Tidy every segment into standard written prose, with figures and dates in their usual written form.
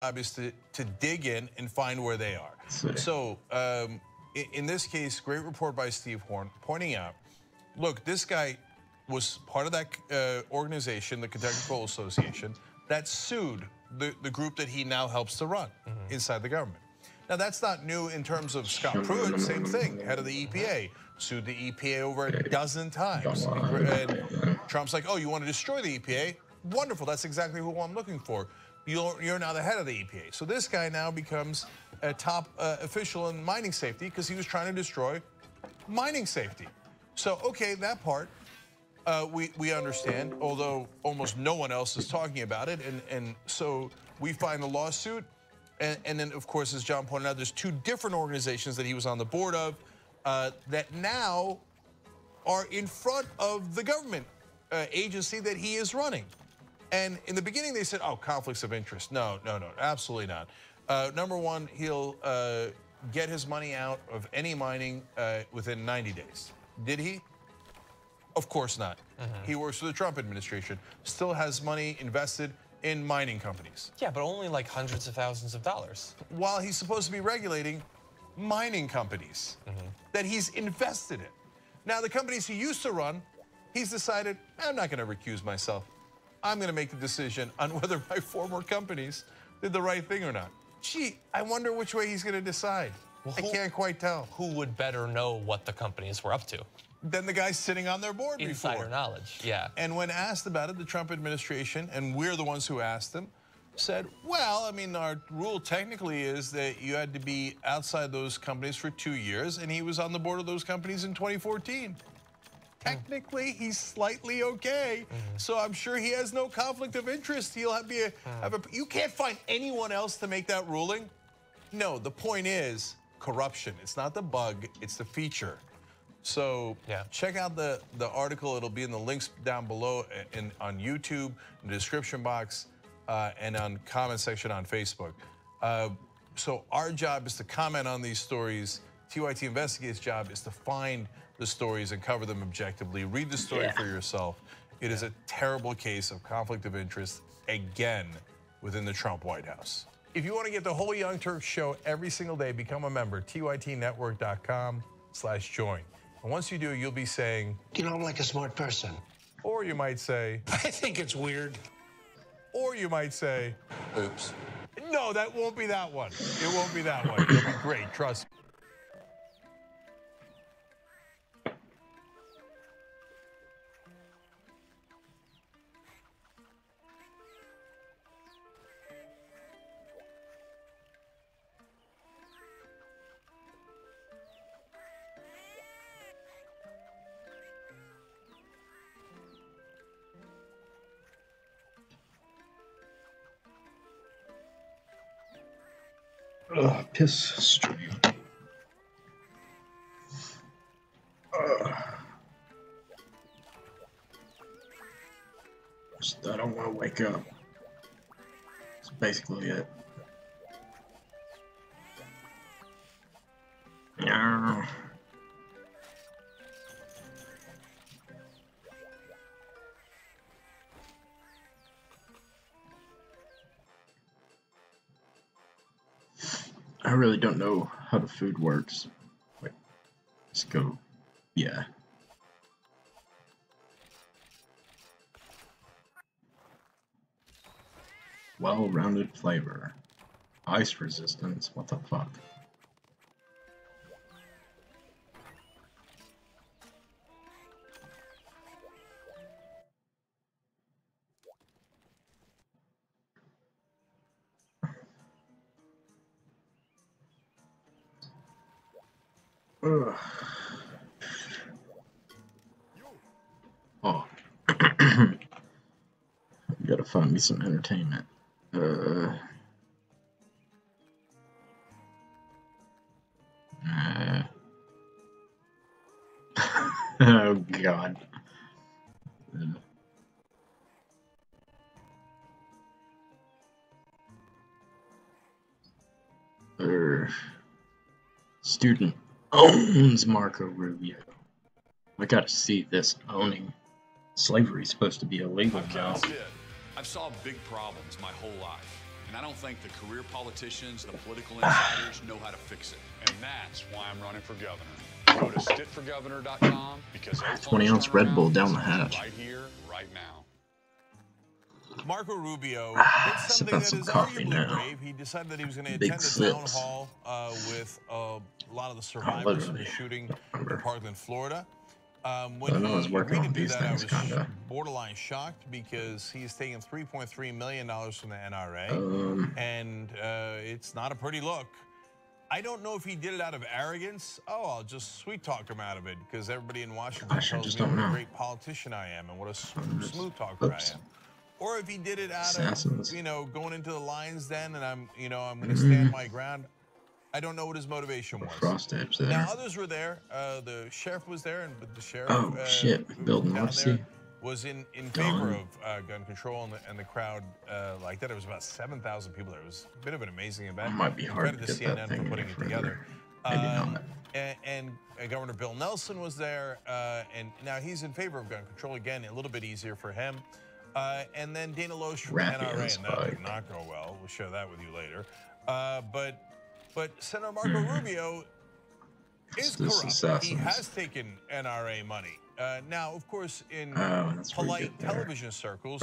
job is to dig in and find where they are. So in this case, great report by Steve Horn pointing out, look, this guy was part of that organization, the Kentucky Coal Association, that sued the group that he now helps to run inside the government. Now, that's not new in terms of Scott Pruitt, same thing, head of the EPA, sued the EPA over a dozen times. And Trump's like, oh, you want to destroy the EPA? Wonderful, that's exactly who I'm looking for. You're now the head of the EPA. So this guy now becomes a top official in mining safety because he was trying to destroy mining safety. So, okay, that part we understand, although almost no one else is talking about it. And so we find the lawsuit. And then, of course, as John pointed out, there's two different organizations that he was on the board of that now are in front of the government agency that he is running. And in the beginning, they said, oh, conflicts of interest. No, absolutely not. Number one, he'll get his money out of any mining within 90 days. Did he? Of course not. He works for the Trump administration, still has money invested in mining companies. Yeah, but only like hundreds of thousands of dollars. While he's supposed to be regulating mining companies that he's invested in. Now, the companies he used to run, he's decided, I'm not going to recuse myself. I'm going to make the decision on whether my former companies did the right thing or not. Gee, I wonder which way he's going to decide. Well, I can't quite tell. Who would better know what the companies were up to? Than the guy sitting on their board before. Insider knowledge, yeah. And when asked about it, the Trump administration, and we're the ones who asked them, said, well, I mean, our rule technically is that you had to be outside those companies for 2 years, and he was on the board of those companies in 2014. Technically, he's slightly okay. So I'm sure he has no conflict of interest. He'll have you can't find anyone else to make that ruling. No, the point is corruption. It's not the bug, it's the feature. So check out the article. It'll be in the links down below on YouTube, in the description box, and on comment section on Facebook. So our job is to comment on these stories. TYT Investigates' job is to find the stories and cover them objectively. Read the story for yourself. It is a terrible case of conflict of interest, again, within the Trump White House. If you want to get the whole Young Turks show every single day, become a member, tytnetwork.com/join. And once you do, you'll be saying, you know, I'm like a smart person. Or you might say, I think it's weird. Or you might say, oops. No, that won't be that one. It won't be that one. It'll be great, trust me. Piss stream. Just I don't want to wake up. That's basically it. No. I really don't know how the food works. Wait, let's go. Yeah. Well-rounded flavor. Ice resistance. What the fuck? Ugh. Oh. Gotta find me some entertainment. Oh god. Student owns Marco Rubio. I gotta see this owning. Slavery's supposed to be illegal now. I've solved big problems my whole life. And I don't think the career politicians, the political insiders know how to fix it. And that's why I'm running for governor. Go to stitforgovernor.com because 20-ounce Red Bull down the hatch. Right here, right now. Marco Rubio did something that is arguably brave. He decided that he was going to attend a town hall with a lot of the survivors from the shooting in Parkland, Florida. When he agreed to do that, I was borderline shocked because he's taking $3.3 million from the NRA, and it's not a pretty look. I don't know if he did it out of arrogance. Oh, I'll just sweet talk him out of it because everybody in Washington tells me what a great politician I am and what a smooth talker I am. Or if he did it out of, you know, going into the lion's den and I'm going to stand my ground. I don't know what his motivation was. Frost edge there. Now others were there. The sheriff was there, and the sheriff Building Marcy was in favor of gun control, and the crowd like that. It was about 7,000 people there. It was a bit of an amazing event. It might be hard to get CNN that thing for putting it together. Maybe not. And Governor Bill Nelson was there, and now he's in favor of gun control again. A little bit easier for him. And then Dana Loesch from the NRA, and that did not go well. We'll share that with you later. But Senator Marco Rubio is corrupt. He has taken NRA money. Now, of course, in polite television circles,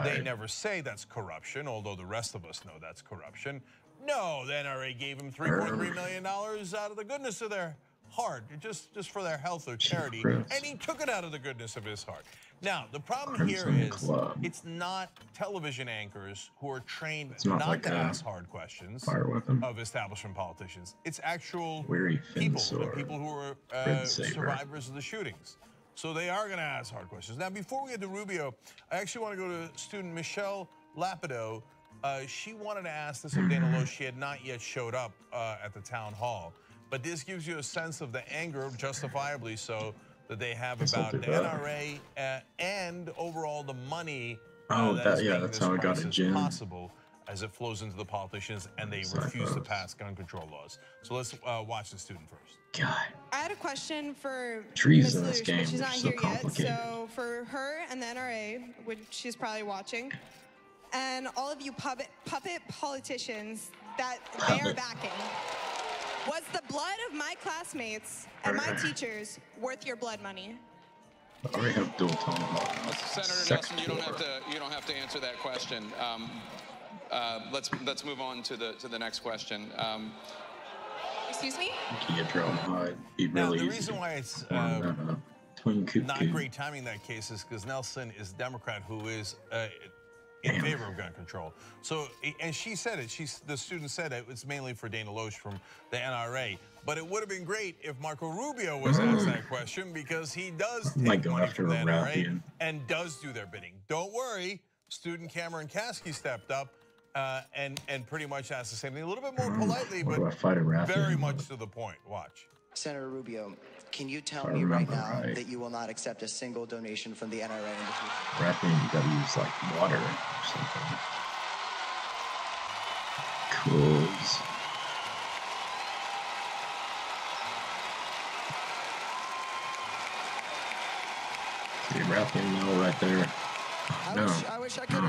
they never say that's corruption, although the rest of us know that's corruption. No, the NRA gave him $3.3 million out of the goodness of their heart, just for their health or charity, and he took it out of the goodness of his heart. Now, the problem here is it's not television anchors who are trained not to ask hard questions of establishment politicians. It's actual people who are survivors of the shootings. So they are going to ask hard questions. Now, before we get to Rubio, I actually want to go to student Michelle Lapido. She wanted to ask this of Dana Loesch. She had not yet showed up at the town hall. But this gives you a sense of the anger, justifiably so, that they have about the NRA and overall the money that's making this crisis possible as it flows into the politicians and they refuse to pass gun control laws. So let's watch the student first. God. I had a question for Ms. Loesch, but she's not here yet. So for her and the NRA, which she's probably watching, and all of you puppet politicians that they are backing, was the blood of my classmates and my teachers worth your blood money? I already have dual tone. Senator Nelson, you don't have to answer that question. Let's move on to the next question. Excuse me? Now, the reason why it's not great timing in that case is because Nelson is a Democrat who is in favor of gun control. So, and she said it, the student said it, it's mainly for Dana Loesch from the NRA. But it would have been great if Marco Rubio was asked that question because he does take money from the NRA and does do their bidding. Don't worry, student Cameron Kasky stepped up and pretty much asked the same thing, a little bit more politely, but very much to the point. Watch. Senator Rubio, can you tell me right now that you will not accept a single donation from the NRA in the future? Rapping, you gotta use like water or something. Cools. See, rapping no right there. I wish I could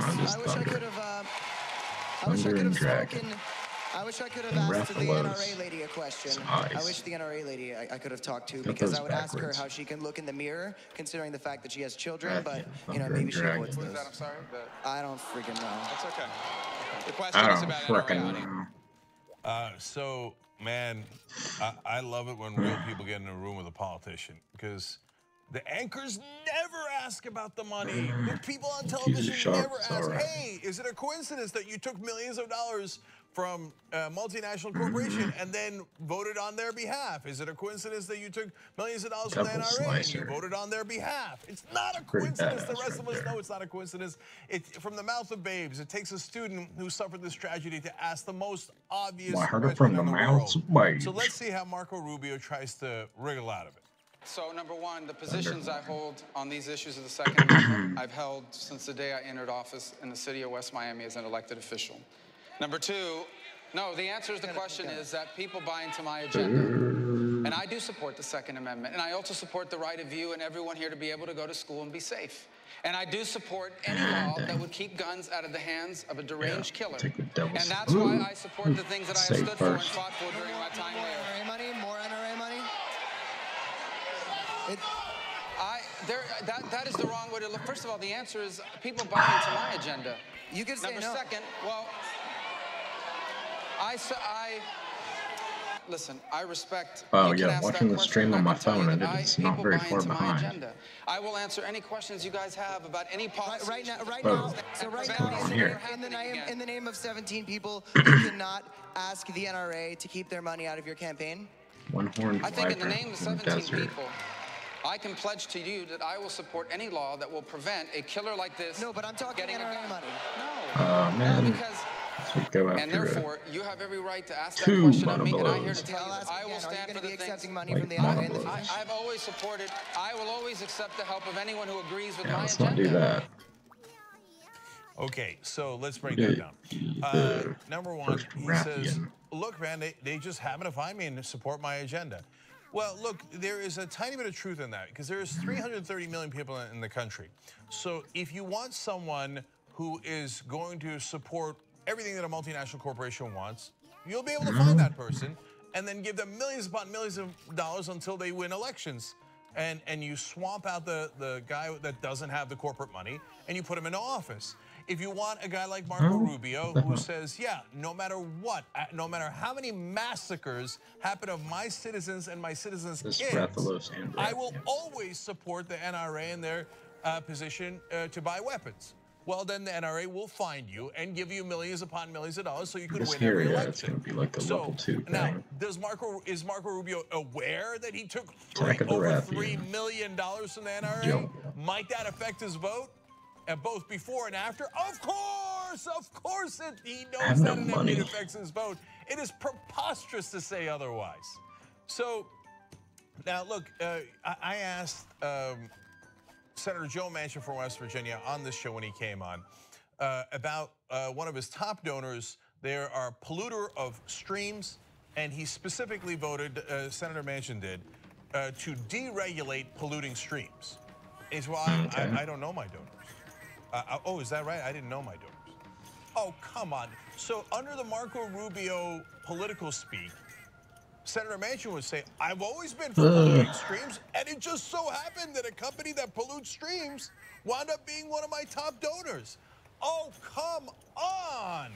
have asked the NRA lady a question. I wish the NRA lady I could have talked to because I would ask her how she can look in the mirror, considering the fact that she has children, but you know, maybe she avoids those. I'm sorry? I don't freaking know. That's okay. The question is about NRA. So, man, I love it when real people get in a room with a politician because the anchors never ask about the money. The people on television never ask, hey, is it a coincidence that you took millions of dollars from a multinational corporation and then voted on their behalf? Is it a coincidence that you took millions of dollars from the NRA and you voted on their behalf? It's not a coincidence. The rest of us know it's not a coincidence. From the mouth of babes, it takes a student who suffered this tragedy to ask the most obvious question in the world. So let's see how Marco Rubio tries to wriggle out of it. So, number one, the positions I hold on these issues of the Second Amendment, I've held since the day I entered office in the city of West Miami as an elected official. Number two, no, the answer to the question is that people buy into my agenda. And I do support the Second Amendment. And I also support the right of you and everyone here to be able to go to school and be safe. And I do support any law that would keep guns out of the hands of a deranged killer. And that's Ooh. why I support the things that I have stood for and fought for during my time there. NRA money? More NRA money? That is the wrong way to look. First of all, the answer is people buy into my agenda. You could say Number no. second, well, listen, I respect. Oh, you can yeah, ask watching that the question, stream and on I my can tell you phone, that and it's people not very buy far into my behind. agenda. I will answer any questions you guys have about any policy. Right now, on here? in the name of 17 people, you cannot ask the NRA to keep their money out of your campaign. One-horned I think in the wyvern name of in the 17 desert. people, I can pledge to you that I will support any law that will prevent a killer like this. No, but I'm talking getting NRA money. No. Man. No, because. So go after And therefore, you have every right to ask that two question of me, and I'm here Buffaloes. to tell you that I will stand for the things. Accepting money Like from the NRA in the Buffaloes. future? I've always supported. I will always accept the help of anyone who agrees with Yeah, my let's agenda. not do that. Okay, so let's break that down. Number one, he says, look, man, they just happen to find me and support my agenda. Well, look, there is a tiny bit of truth in that because there's 330 million people in the country. So if you want someone who is going to support everything that a multinational corporation wants, you'll be able to find that person and then give them millions upon millions of dollars until they win elections. And you swamp out the guy that doesn't have the corporate money and you put him into office. If you want a guy like Marco Rubio who says, yeah, no matter what, no matter how many massacres happen of my citizens and my citizens' kids, I will always support the NRA in their position to buy weapons. Well, then the NRA will find you and give you millions upon millions of dollars so you can win every election. It's going to be like a level 2 thing. Now, is Marco Rubio aware that he took over $3 million from the NRA? Yep. Might that affect his vote? Both before and after? Of course he knows that it affects his vote. It is preposterous to say otherwise. So, now look, I asked Senator Joe Manchin from West Virginia on this show when he came on about one of his top donors. There are polluter of streams, and he specifically voted, Senator Manchin did, to deregulate polluting streams. Is why I don't know my donors. Oh, is that right? I didn't know my donors. Oh, come on. So under the Marco Rubio political speak, Senator Manchin would say, I've always been for polluting streams, and it just so happened that a company that pollutes streams wound up being one of my top donors. Oh, come on.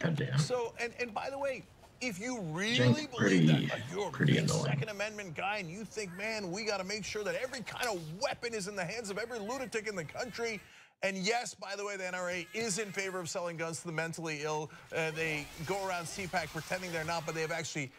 Goddamn. So, and by the way, if you really believe that, like you're a big Second Amendment guy and you think, man, we got to make sure that every kind of weapon is in the hands of every lunatic in the country. And yes, by the way, the NRA is in favor of selling guns to the mentally ill. They go around CPAC pretending they're not, but they have actually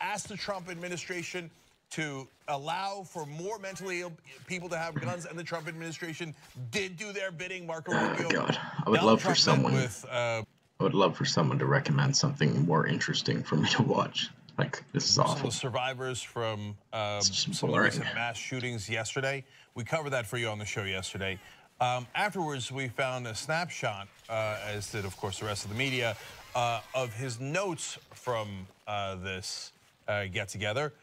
asked the Trump administration to allow for more mentally ill people to have guns, and the Trump administration did do their bidding. Marco Rubio. Oh, God. I would love for someone. I would love for someone to recommend something more interesting for me to watch. Like, this is awful. Some of the survivors from some of the recent mass shootings yesterday. We covered that for you on the show yesterday. Afterwards, we found a snapshot, as did, of course, the rest of the media, of his notes from this get-together.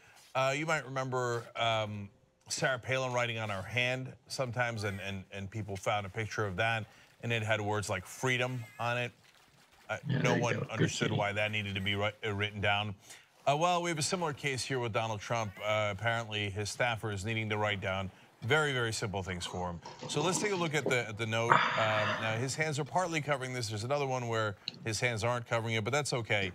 You might remember Sarah Palin writing on her hand sometimes, and people found a picture of that, and it had words like freedom on it. No one understood why that needed to be written down. Well, we have a similar case here with Donald Trump. Apparently, his staffers needing to write down very, very simple things for him. So let's take a look at the note. Now, his hands are partly covering this. There's another one where his hands aren't covering it, but that's okay.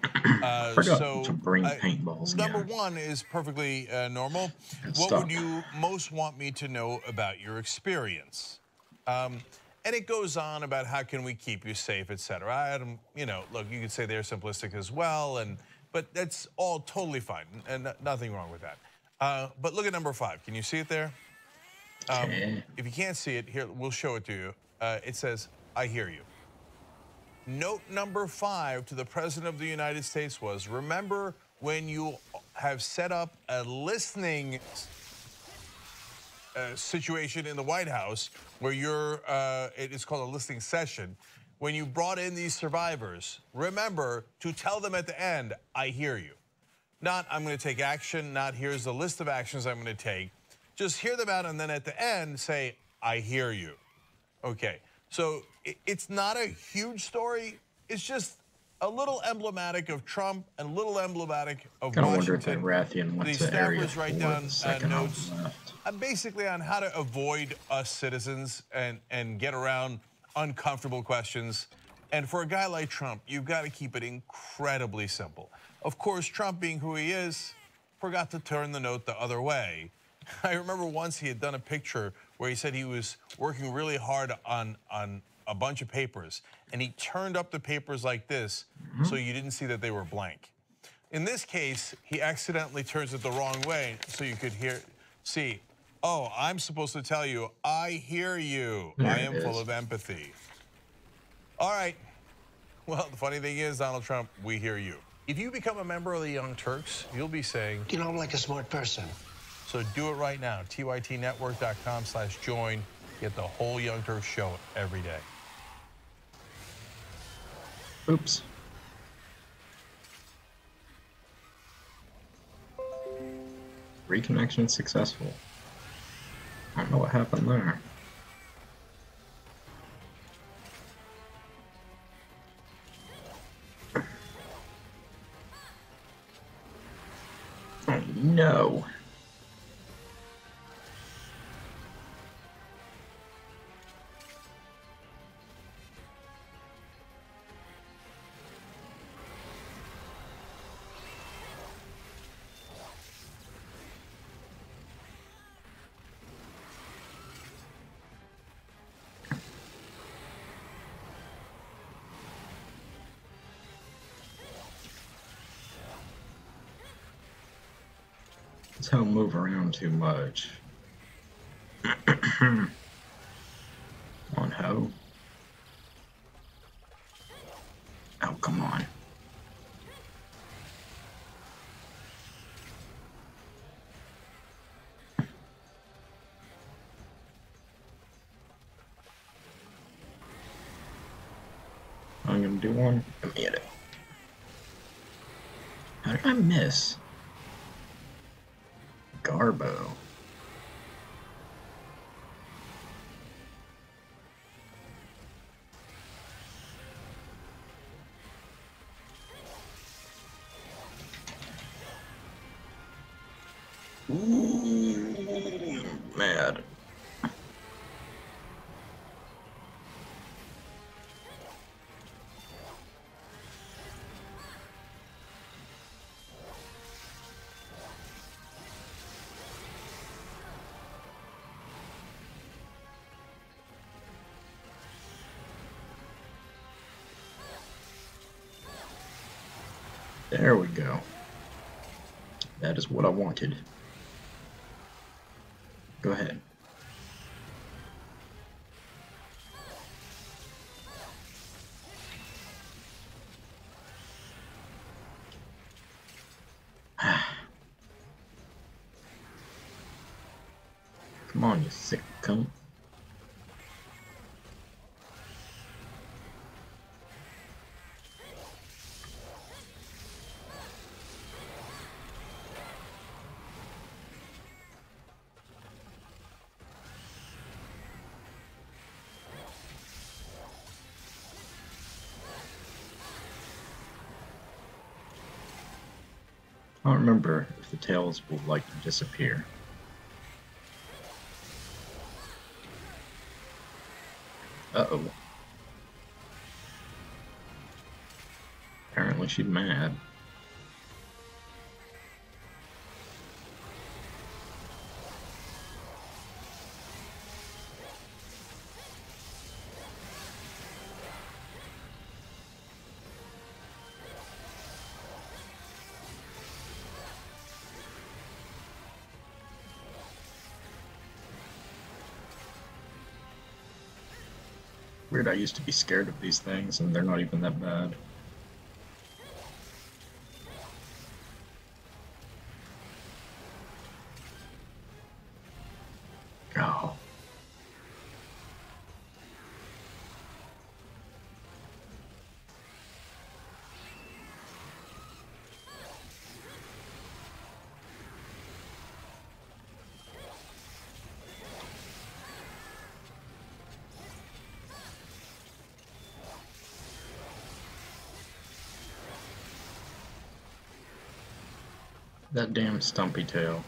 Forgot to bring paintballs. Number one is perfectly normal. What would you most want me to know about your experience? And it goes on about how can we keep you safe, et cetera. You know, look, you could say they're simplistic as well, but that's all totally fine, and nothing wrong with that. But look at number 5. Can you see it there? If you can't see it, here, we'll show it to you. It says, I hear you. Note number 5 to the President of the United States was, remember when you have set up a listening situation in the White House where it's called a listening session, when you brought in these survivors, remember to tell them at the end, I hear you. Not, I'm going to take action, not here's the list of actions I'm going to take. Just hear them out and then at the end say, I hear you. Okay, so it's not a huge story. It's just a little emblematic of Trump and a little emblematic of Kind of Washington. wonder if that Rathian went to Area 4 the second notes left. Basically on how to avoid us citizens and get around uncomfortable questions. And for a guy like Trump, you've got to keep it incredibly simple. Of course, Trump, being who he is, forgot to turn the note the other way. I remember once he had done a picture where he said he was working really hard on a bunch of papers, and he turned up the papers like this so you didn't see that they were blank. In this case, he accidentally turns it the wrong way so you could see, oh, I'm supposed to tell you, I hear you. I am full of empathy. All right. Well, the funny thing is, Donald Trump, we hear you. If you become a member of the Young Turks, you'll be saying, you know, I'm like a smart person. So do it right now. tytnetwork.com/join. Get the whole Young Turks show every day. Oops. Reconnection successful. I don't know what happened there. Oh no. Don't move around too much. On Ho. Oh, come on. I'm gonna do one. Let me hit it. How did I miss? Garbo. Ooh, mad. There we go. That is what I wanted. Go ahead. Come on, you sick cunt. I don't remember if the tails will like to disappear. Uh-oh. Apparently she's mad. Weird, I used to be scared of these things, and they're not even that bad. Oh. That damn stumpy tail.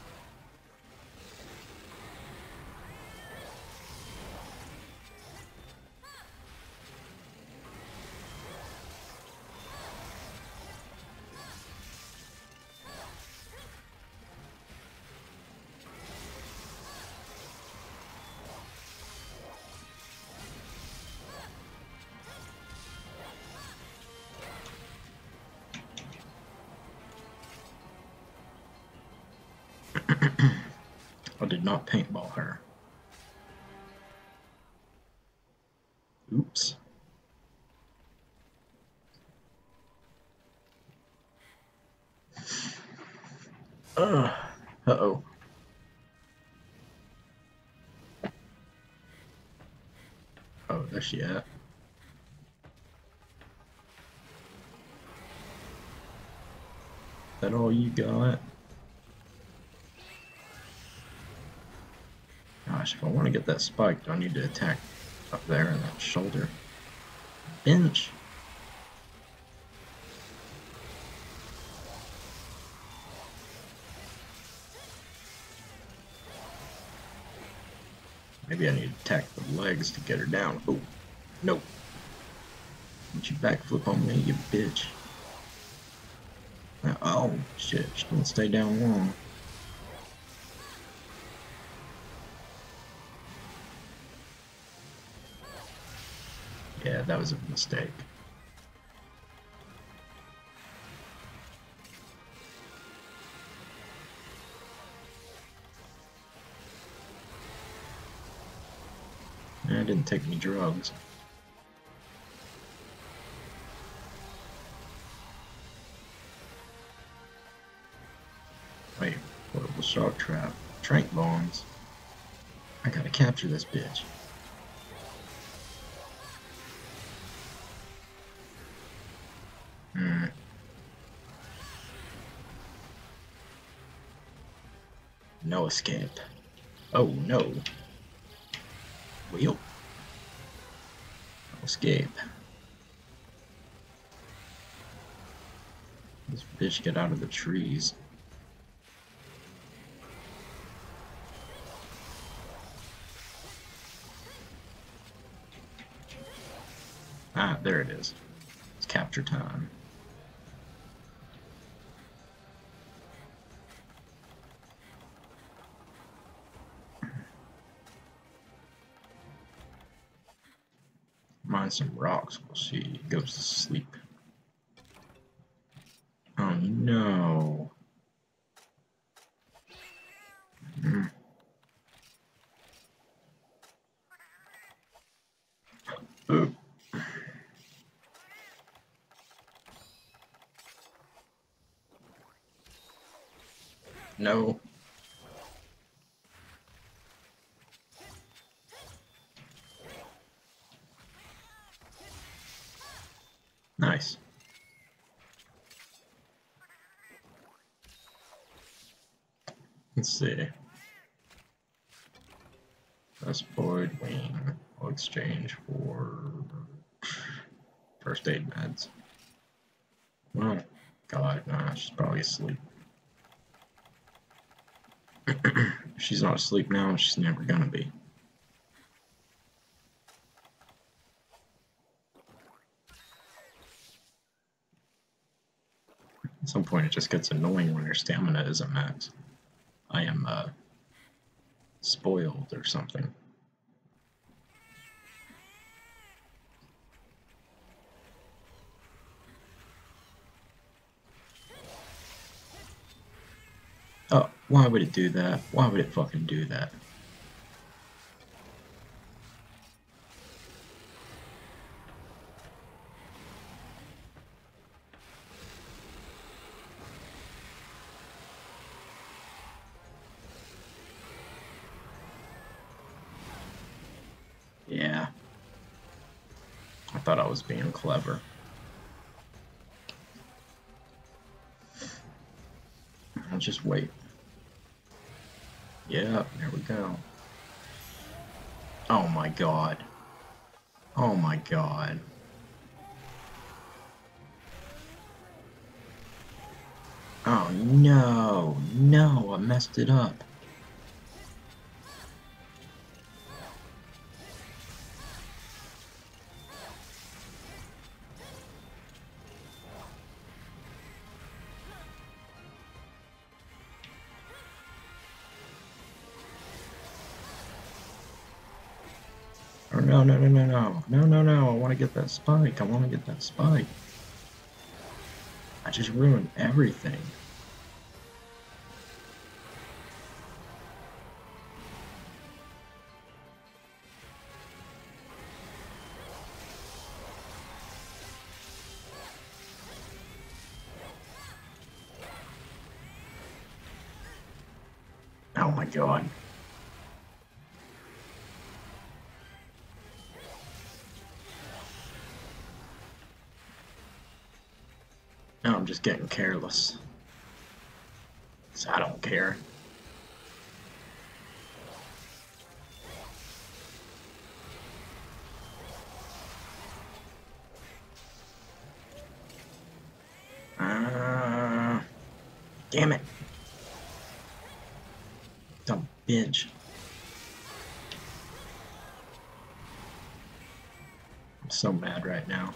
I did not paintball her. Oops. Uh-oh. Oh, there's she at. Is that all you got? Gosh, if I want to get that spike, do I need to attack up there in that shoulder? Bench. Maybe I need to attack the legs to get her down. Oh, no. Don't you backflip on me, you bitch. Oh, shit. She didn't stay down long. Yeah, that was a mistake. I didn't take any drugs. Wait, portable shark trap. Trank bombs. I gotta capture this bitch. No escape. Oh no. Wheel. No escape. This bitch get out of the trees. Ah, there it is. It's capture time. Mine some rocks while she goes to sleep. Oh no. Oh. No. Nice. Let's see. Best Void Wing. I'll exchange for first aid meds. Oh, God, nah, she's probably asleep. If she's not asleep now, she's never gonna be. At some point, it just gets annoying when your stamina isn't max. I am, spoiled or something. Oh, why would it do that? Why would it fucking do that? Yeah. I thought I was being clever. I'll just wait. Yeah, there we go. Oh my god. Oh my god. Oh no, no, I messed it up. Oh, no, no, no, no, no, no, no, no, I want to get that spike, I want to get that spike. I just ruined everything. Oh my god. Now I'm just getting careless. So I don't care. Damn it. Dumb bitch. I'm so mad right now.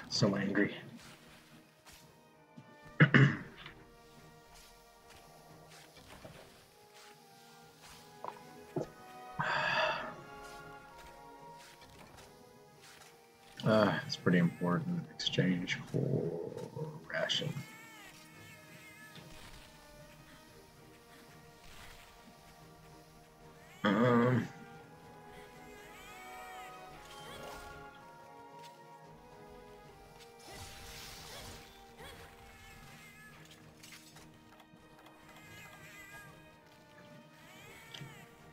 So angry. It's pretty important. Exchange for ration.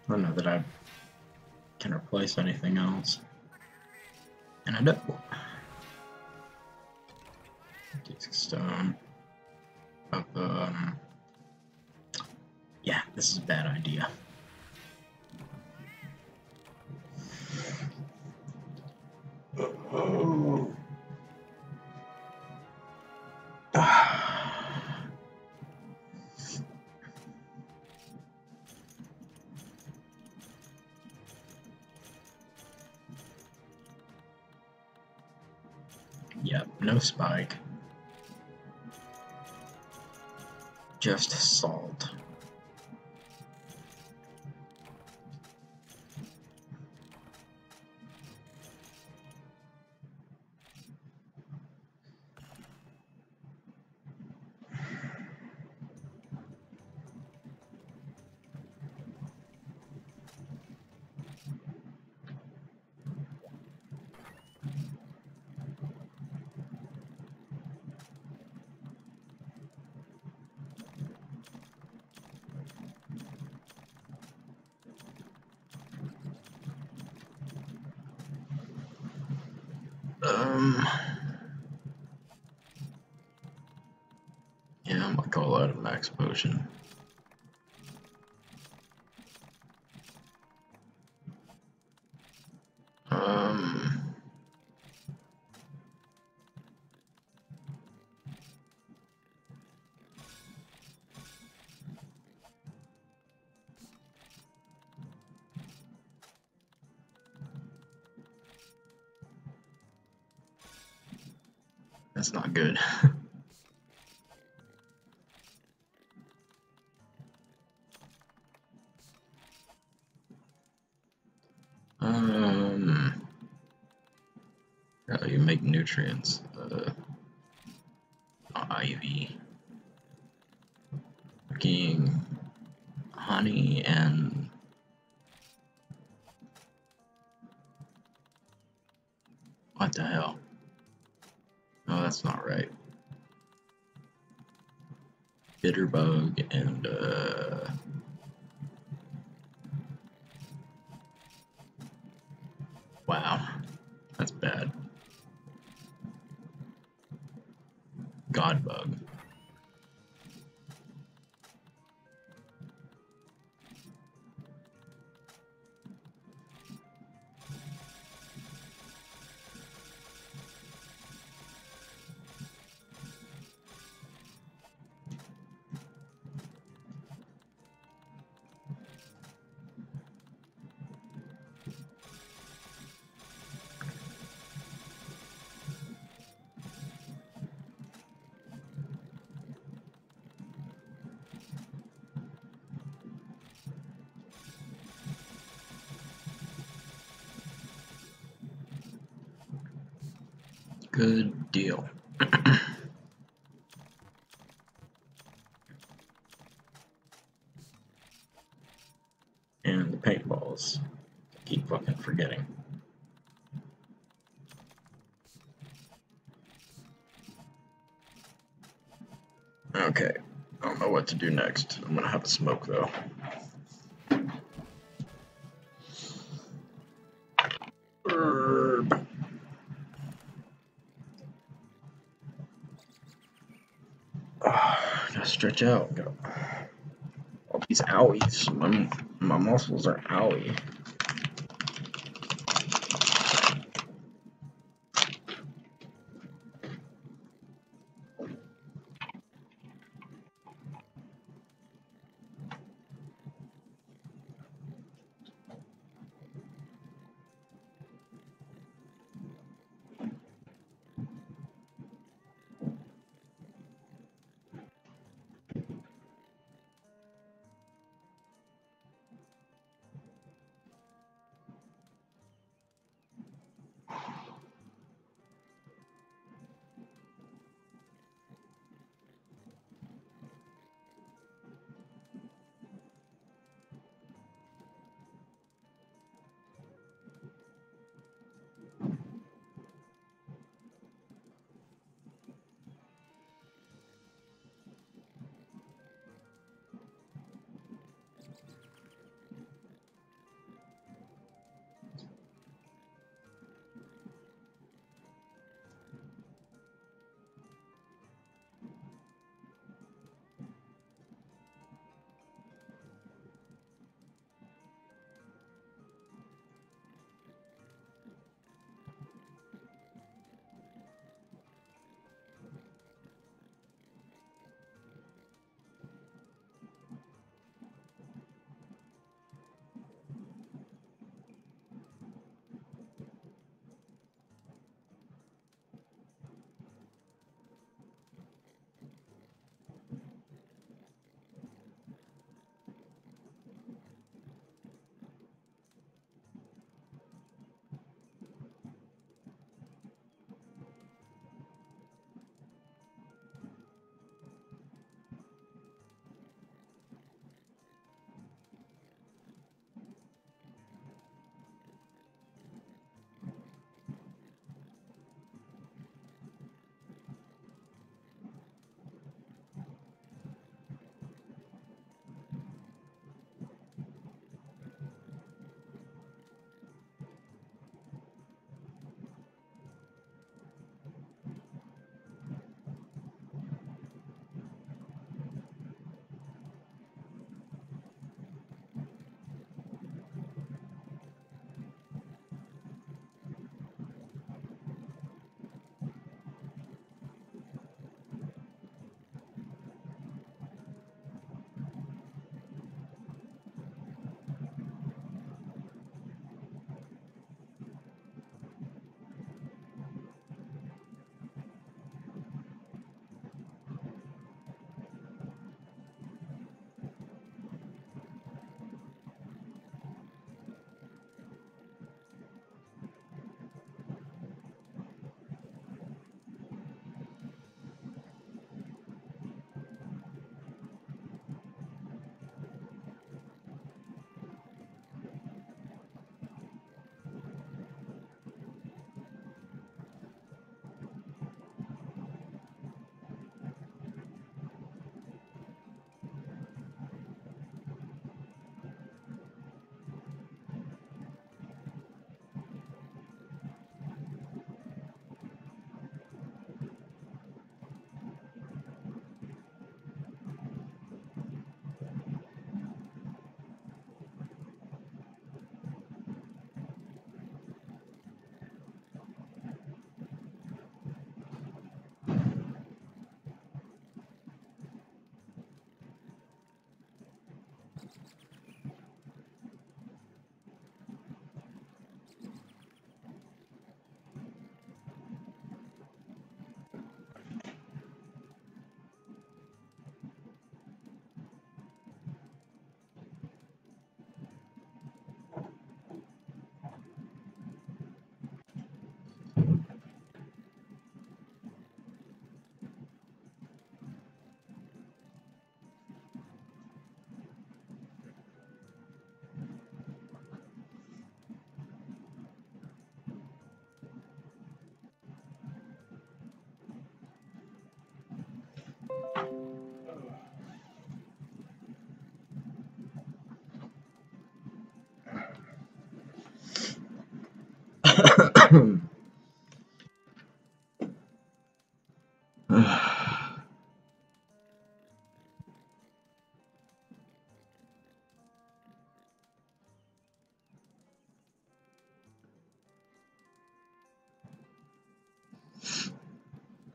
I don't know that I can replace anything else. And I don't. Disc stone. Yeah, this is a bad idea. Yep, no spike. Just salt. Yeah, I'm gonna call out a max potion. That's not good. Oh, you make nutrients. Ivy. Fucking honey and What the hell? Oh, that's not right. Bitterbug and wow, that's bad. Godbug. Good deal. And the paintballs. I keep fucking forgetting. Okay, I don't know what to do next. I'm gonna have a smoke though. Herb. Gotta stretch out. All these owies. My muscles are owie.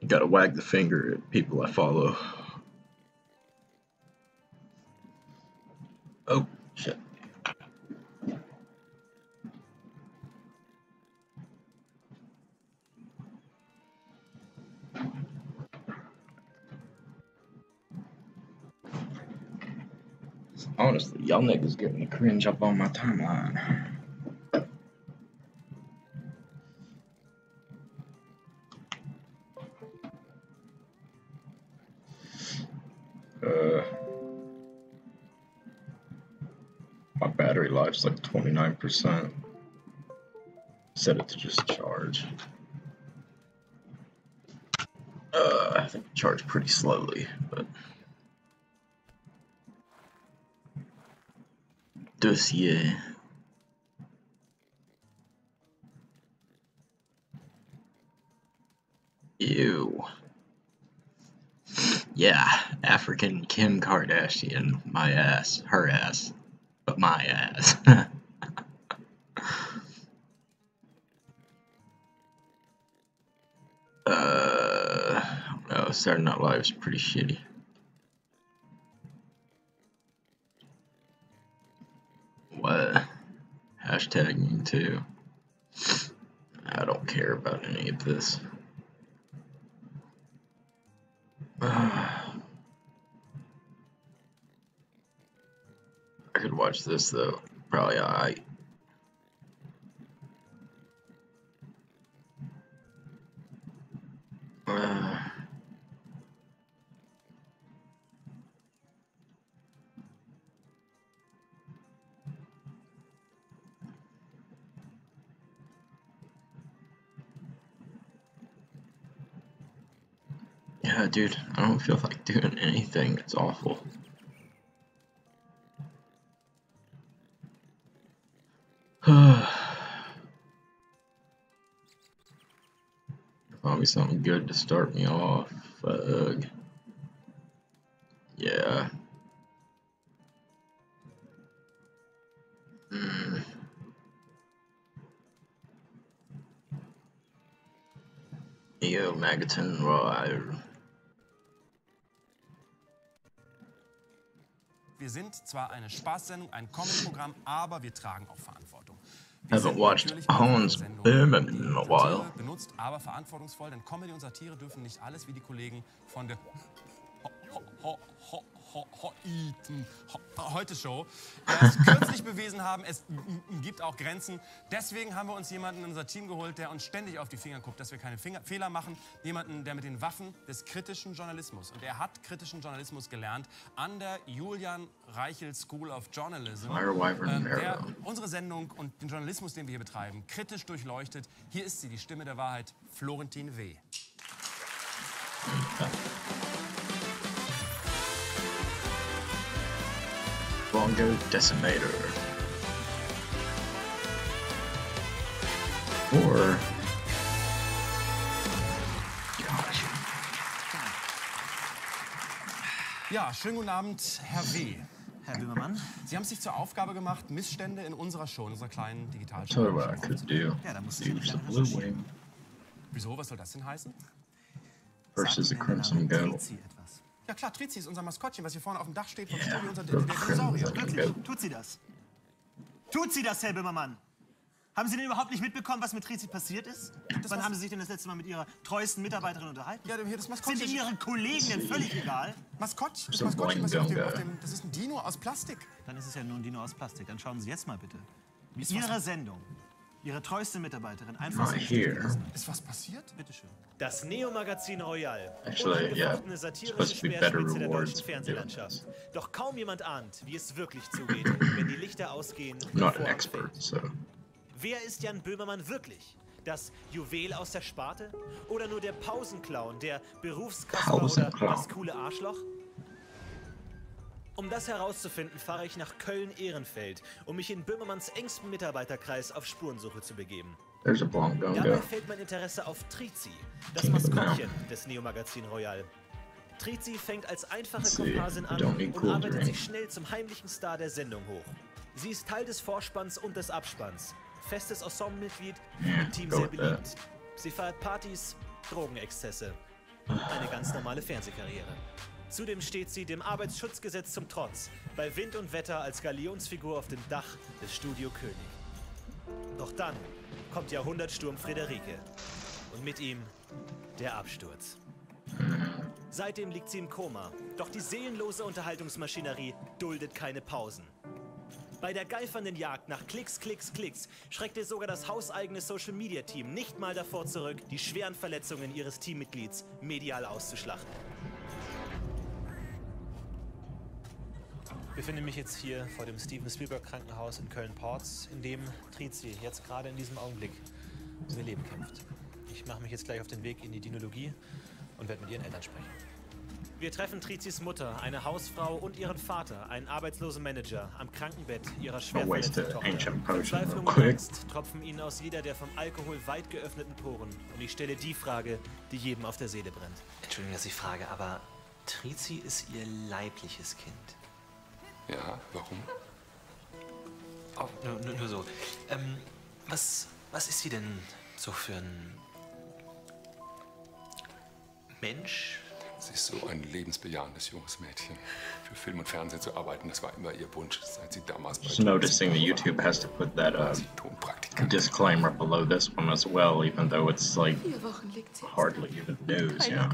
Gotta wag the finger at people I follow. Oh, shit. Honestly, y'all niggas getting the cringe up on my timeline. My battery life's like 29%. Set it to just charge. I think it charged pretty slowly, but dossier. Ew. Yeah, African Kim Kardashian, my ass, her ass, but my ass. No, Saturday Night Live is pretty shitty. What? Hashtag me too. I don't care about any of this. I could watch this though. Probably alright. Yeah, dude, I don't feel like doing anything. It's awful. Find me something good to start me off. Fuck. Yeah. Yo, Magaton Royal. Wir sind zwar eine Spaßsendung, ein Comedy-Programm, aber wir tragen auch Verantwortung. Haven't watched Hans Böhmermann in a while. Benutzt, aber verantwortungsvoll, denn Comedy und Satire dürfen nicht alles wie die Kollegen von der Heute-Show erst kürzlich bewiesen haben, es gibt auch Grenzen. Deswegen haben wir uns jemanden in unser Team geholt, der uns ständig auf die Finger guckt, dass wir keine Fehler machen. Jemanden, der mit den Waffen des kritischen Journalismus, und er hat kritischen Journalismus gelernt an der Julian Reichel School of Journalism, der unsere Sendung und den Journalismus, den wir hier betreiben, kritisch durchleuchtet. Hier ist sie, die Stimme der Wahrheit, Florentin W. Bongo Decimator. Or gosh. Ja, schönen guten Abend, Herr W. Herr Böhmermann. Sie haben sich zur Aufgabe gemacht, Missstände in unserer Show, in unserer kleinen Digitalshow. Tell you what I could do. Ja, da muss ich Use the Blue Wing Wieso, was soll das denn heißen? versus the Crimson Goat. Ja klar, Trizi ist unser Maskottchen, was hier vorne auf dem Dach steht vom Studio, unser Dinosaurier. Wirklich? Tut sie das? Tut sie das, Herr Böhmermann? Haben Sie denn überhaupt nicht mitbekommen, was mit Trizi passiert ist? Wann haben Sie sich denn das letzte Mal mit Ihrer treuesten Mitarbeiterin unterhalten? Ja, hier das Maskottchen. Sind Ihre Kollegen denn völlig egal? Maskottchen, das Maskottchen, was das ist ein Dino aus Plastik. Dann ist es ja nur ein Dino aus Plastik. Dann schauen Sie jetzt mal bitte. Mit Ihrer Sendung, Ihre treueste Mitarbeiterin einfach Ist was passiert? Bitte schön. Das Neo-Magazin Royal. Actually, yeah, satirische Speerspitze der deutschen Fernsehlandschaft. Doch kaum jemand ahnt, wie es wirklich zugeht, wenn die Lichter ausgehen. Not an expert, so. Wer ist Jan Böhmermann wirklich? Das Juwel aus der Sparte? Oder nur der Pausenclown, der Berufskasper oder das coole Arschloch? Um das herauszufinden, fahre ich nach Köln-Ehrenfeld, um mich in Böhmermanns engstem Mitarbeiterkreis auf Spurensuche zu begeben. Dabei fällt mein Interesse auf Trizi, das Maskottchen des Neo-Magazin Royal. Trizi fängt als einfache Komparsin an und arbeitet sich schnell zum heimlichen Star der Sendung hoch. Sie ist Teil des Vorspanns und des Abspanns, festes Ensemblemitglied, im Team sehr beliebt. Sie feiert Partys, Drogenexzesse. Eine ganz normale Fernsehkarriere. Zudem steht sie dem Arbeitsschutzgesetz zum Trotz, bei Wind und Wetter als Galionsfigur auf dem Dach des Studio König. Doch dann kommt Jahrhundertsturm Friederike und mit ihm der Absturz. Seitdem liegt sie im Koma, doch die seelenlose Unterhaltungsmaschinerie duldet keine Pausen. Bei der geifernden Jagd nach Klicks, Klicks, Klicks schreckte sogar das hauseigene Social-Media-Team nicht mal davor zurück, die schweren Verletzungen ihres Teammitglieds medial auszuschlachten. Ich befinde mich jetzt hier vor dem Steven Spielberg Krankenhaus in Köln-Porz, in dem Trizi jetzt gerade in diesem Augenblick um ihr Leben kämpft. Ich mache mich jetzt gleich auf den Weg in die Dinologie und werde mit ihren Eltern sprechen. Wir treffen Trizis Mutter, eine Hausfrau und ihren Vater, einen arbeitslosen Manager, am Krankenbett ihrer schwer verletzten Tochter. Verzweiflung und Angst tropfen ihnen aus jeder der vom Alkohol weit geöffneten Poren. Und ich stelle die Frage, die jedem auf der Seele brennt. Entschuldigung, dass ich frage, aber Trizi ist ihr leibliches Kind. Ja, warum? Oh, nur so. Was ist sie denn so für ein Mensch? Sie ist so ein lebensbejahendes junges Mädchen. Für Film und Fernsehen zu arbeiten, das war immer ihr Wunsch, seit sie damals bei Just noticing that YouTube has to put that disclaimer below this one as well, even though it's like hardly even news, you know.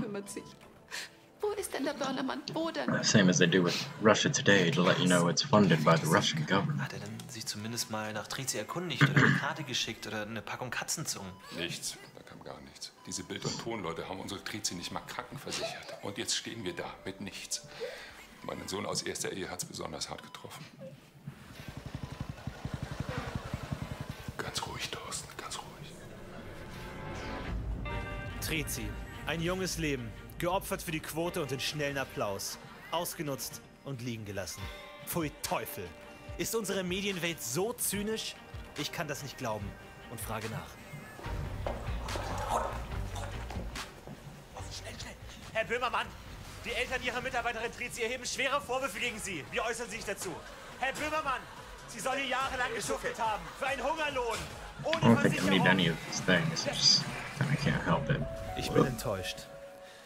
Wo ist denn der Börnermann? Wo denn? Same as they do with Russia Today to let you know it's funded by the Russian government. Hat er denn sich zumindest mal nach Trizi erkundigt oder eine Karte geschickt oder eine Packung Katzenzungen? Nichts, da kam gar nichts. Diese Bild- und Tonleute haben unsere Trizi nicht mal krankenversichert. Und jetzt stehen wir da mit nichts. Meinen Sohn aus erster Ehe hat es besonders hart getroffen. Ganz ruhig, Thorsten, ganz ruhig. Trizi, ein junges Leben, geopfert für die Quote und den schnellen Applaus. Ausgenutzt und liegen gelassen. Pfui Teufel. Ist unsere Medienwelt so zynisch? Ich kann das nicht glauben und frage nach. Schnell. Herr Böhmermann, die Eltern Ihrer Mitarbeiterin Trizi erheben schwere Vorwürfe gegen Sie. Wie äußern Sie sich dazu? Herr Böhmermann, Sie soll hier jahrelang geschuftet haben. Für einen Hungerlohn. I don't think I need any of these things. I can't help it. Ich bin enttäuscht.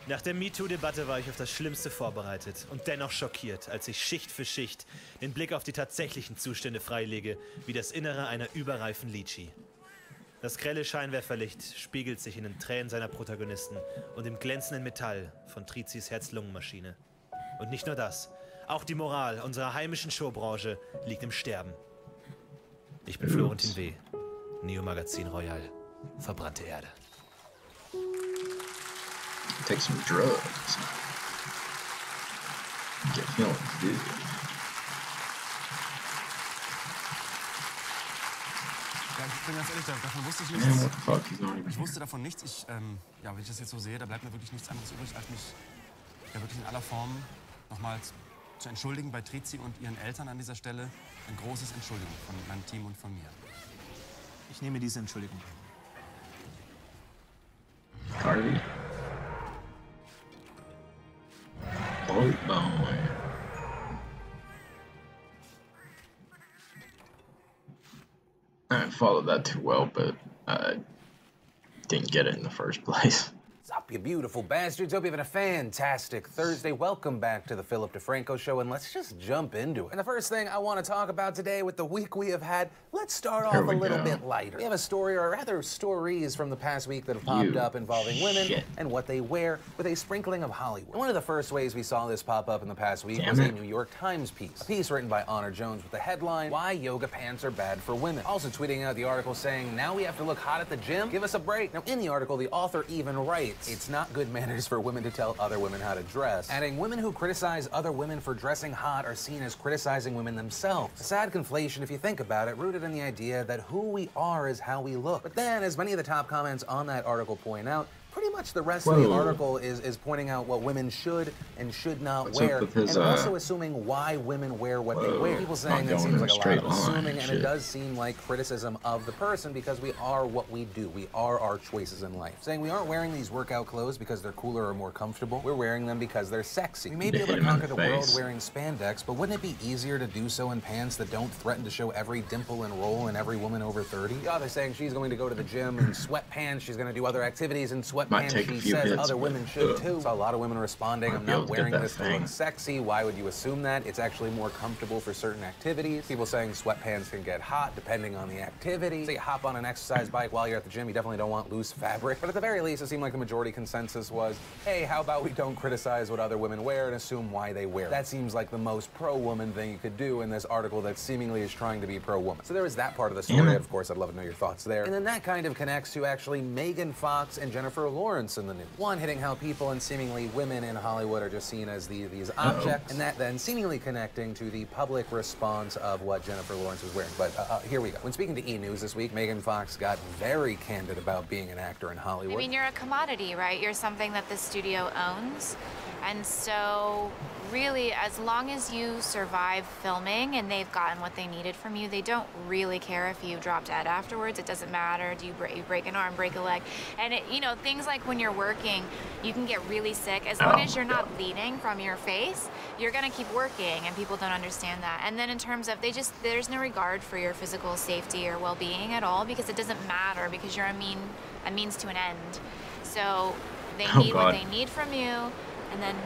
Nach der MeToo-Debatte war ich auf das Schlimmste vorbereitet und dennoch schockiert, als ich Schicht für Schicht den Blick auf die tatsächlichen Zustände freilege, wie das Innere einer überreifen Litschi. Das grelle Scheinwerferlicht spiegelt sich in den Tränen seiner Protagonisten und im glänzenden Metall von Trizis Herz-Lungen-Maschine. Und nicht nur das, auch die Moral unserer heimischen Showbranche liegt im Sterben. Ich bin Florentin W., Neo-Magazin Royal, verbrannte Erde. Take some drugs. Get feeling good. Ja, ich bin ganz ehrlich, davon wusste ich Man, nichts. what the fuck? He's not even Ich wusste davon nichts. Ja, wenn ich das jetzt so sehe, da bleibt mir wirklich nichts anderes übrig, als mich ja wirklich in aller Form nochmals zu entschuldigen bei Trizi und ihren Eltern an dieser Stelle. Ein großes Entschuldigung von meinem Team und von mir. Ich nehme diese Entschuldigung. Carly. Oh, boy. I didn't follow that too well, but I didn't get it in the first place. What's up, you beautiful bastards? Hope you're having a fantastic Thursday. Welcome back to the Philip DeFranco Show, and let's just jump into it. And the first thing I want to talk about today with the week we have had, let's start off a little bit lighter. We have a story, or rather stories from the past week that have popped up involving women and what they wear with a sprinkling of Hollywood. And one of the first ways we saw this pop up in the past week was a New York Times piece. A piece written by Honor Jones with the headline, "Why Yoga Pants Are Bad for Women." Also tweeting out the article saying, "Now we have to look hot at the gym? Give us a break." Now in the article, the author even writes, "It's not good manners for women to tell other women how to dress," adding, "Women who criticize other women for dressing hot are seen as criticizing women themselves." A sad conflation if you think about it, rooted in the idea that who we are is how we look. But then, as many of the top comments on that article point out, pretty much the rest of the article is pointing out what women should and should not wear, and also assuming why women wear what they wear. People saying it seems like a lot of assuming, and it does seem like criticism of the person because we are what we do. We are our choices in life. Saying we aren't wearing these workout clothes because they're cooler or more comfortable. We're wearing them because they're sexy. We may be able to conquer the world wearing spandex, but wouldn't it be easier to do so in pants that don't threaten to show every dimple and roll in every woman over 30? Yeah, they're saying she's going to go to the gym in sweatpants. She's going to do other activities in sweatpants. She says other women should too. Saw a lot of women responding, I'm not wearing this to look sexy. Why would you assume that? It's actually more comfortable for certain activities. People saying sweatpants can get hot depending on the activity. So you hop on an exercise bike while you're at the gym, you definitely don't want loose fabric. But at the very least, it seemed like the majority consensus was, hey, how about we don't criticize what other women wear and assume why they wear it? That seems like the most pro-woman thing you could do in this article that seemingly is trying to be pro-woman. So there was that part of the story. Of course, I'd love to know your thoughts there. And then that kind of connects to actually Megan Fox and Jennifer Lawrence in the news. One, hitting how people and seemingly women in Hollywood are just seen as these objects, and that then seemingly connecting to the public response of what Jennifer Lawrence was wearing. But here we go. When speaking to E! News this week, Megan Fox got very candid about being an actor in Hollywood. I mean, you're a commodity, right? You're something that the studio owns. And so really, as long as you survive filming and they've gotten what they needed from you, they don't really care if you drop dead afterwards. It doesn't matter. Do you break an arm, break a leg? And you know, things like when you're working, you can get really sick. As long as you're not bleeding from your face, you're gonna keep working, and people don't understand that. And then in terms of, there's no regard for your physical safety or well-being at all, because it doesn't matter, because you're a means to an end. So they need what they need from you, and then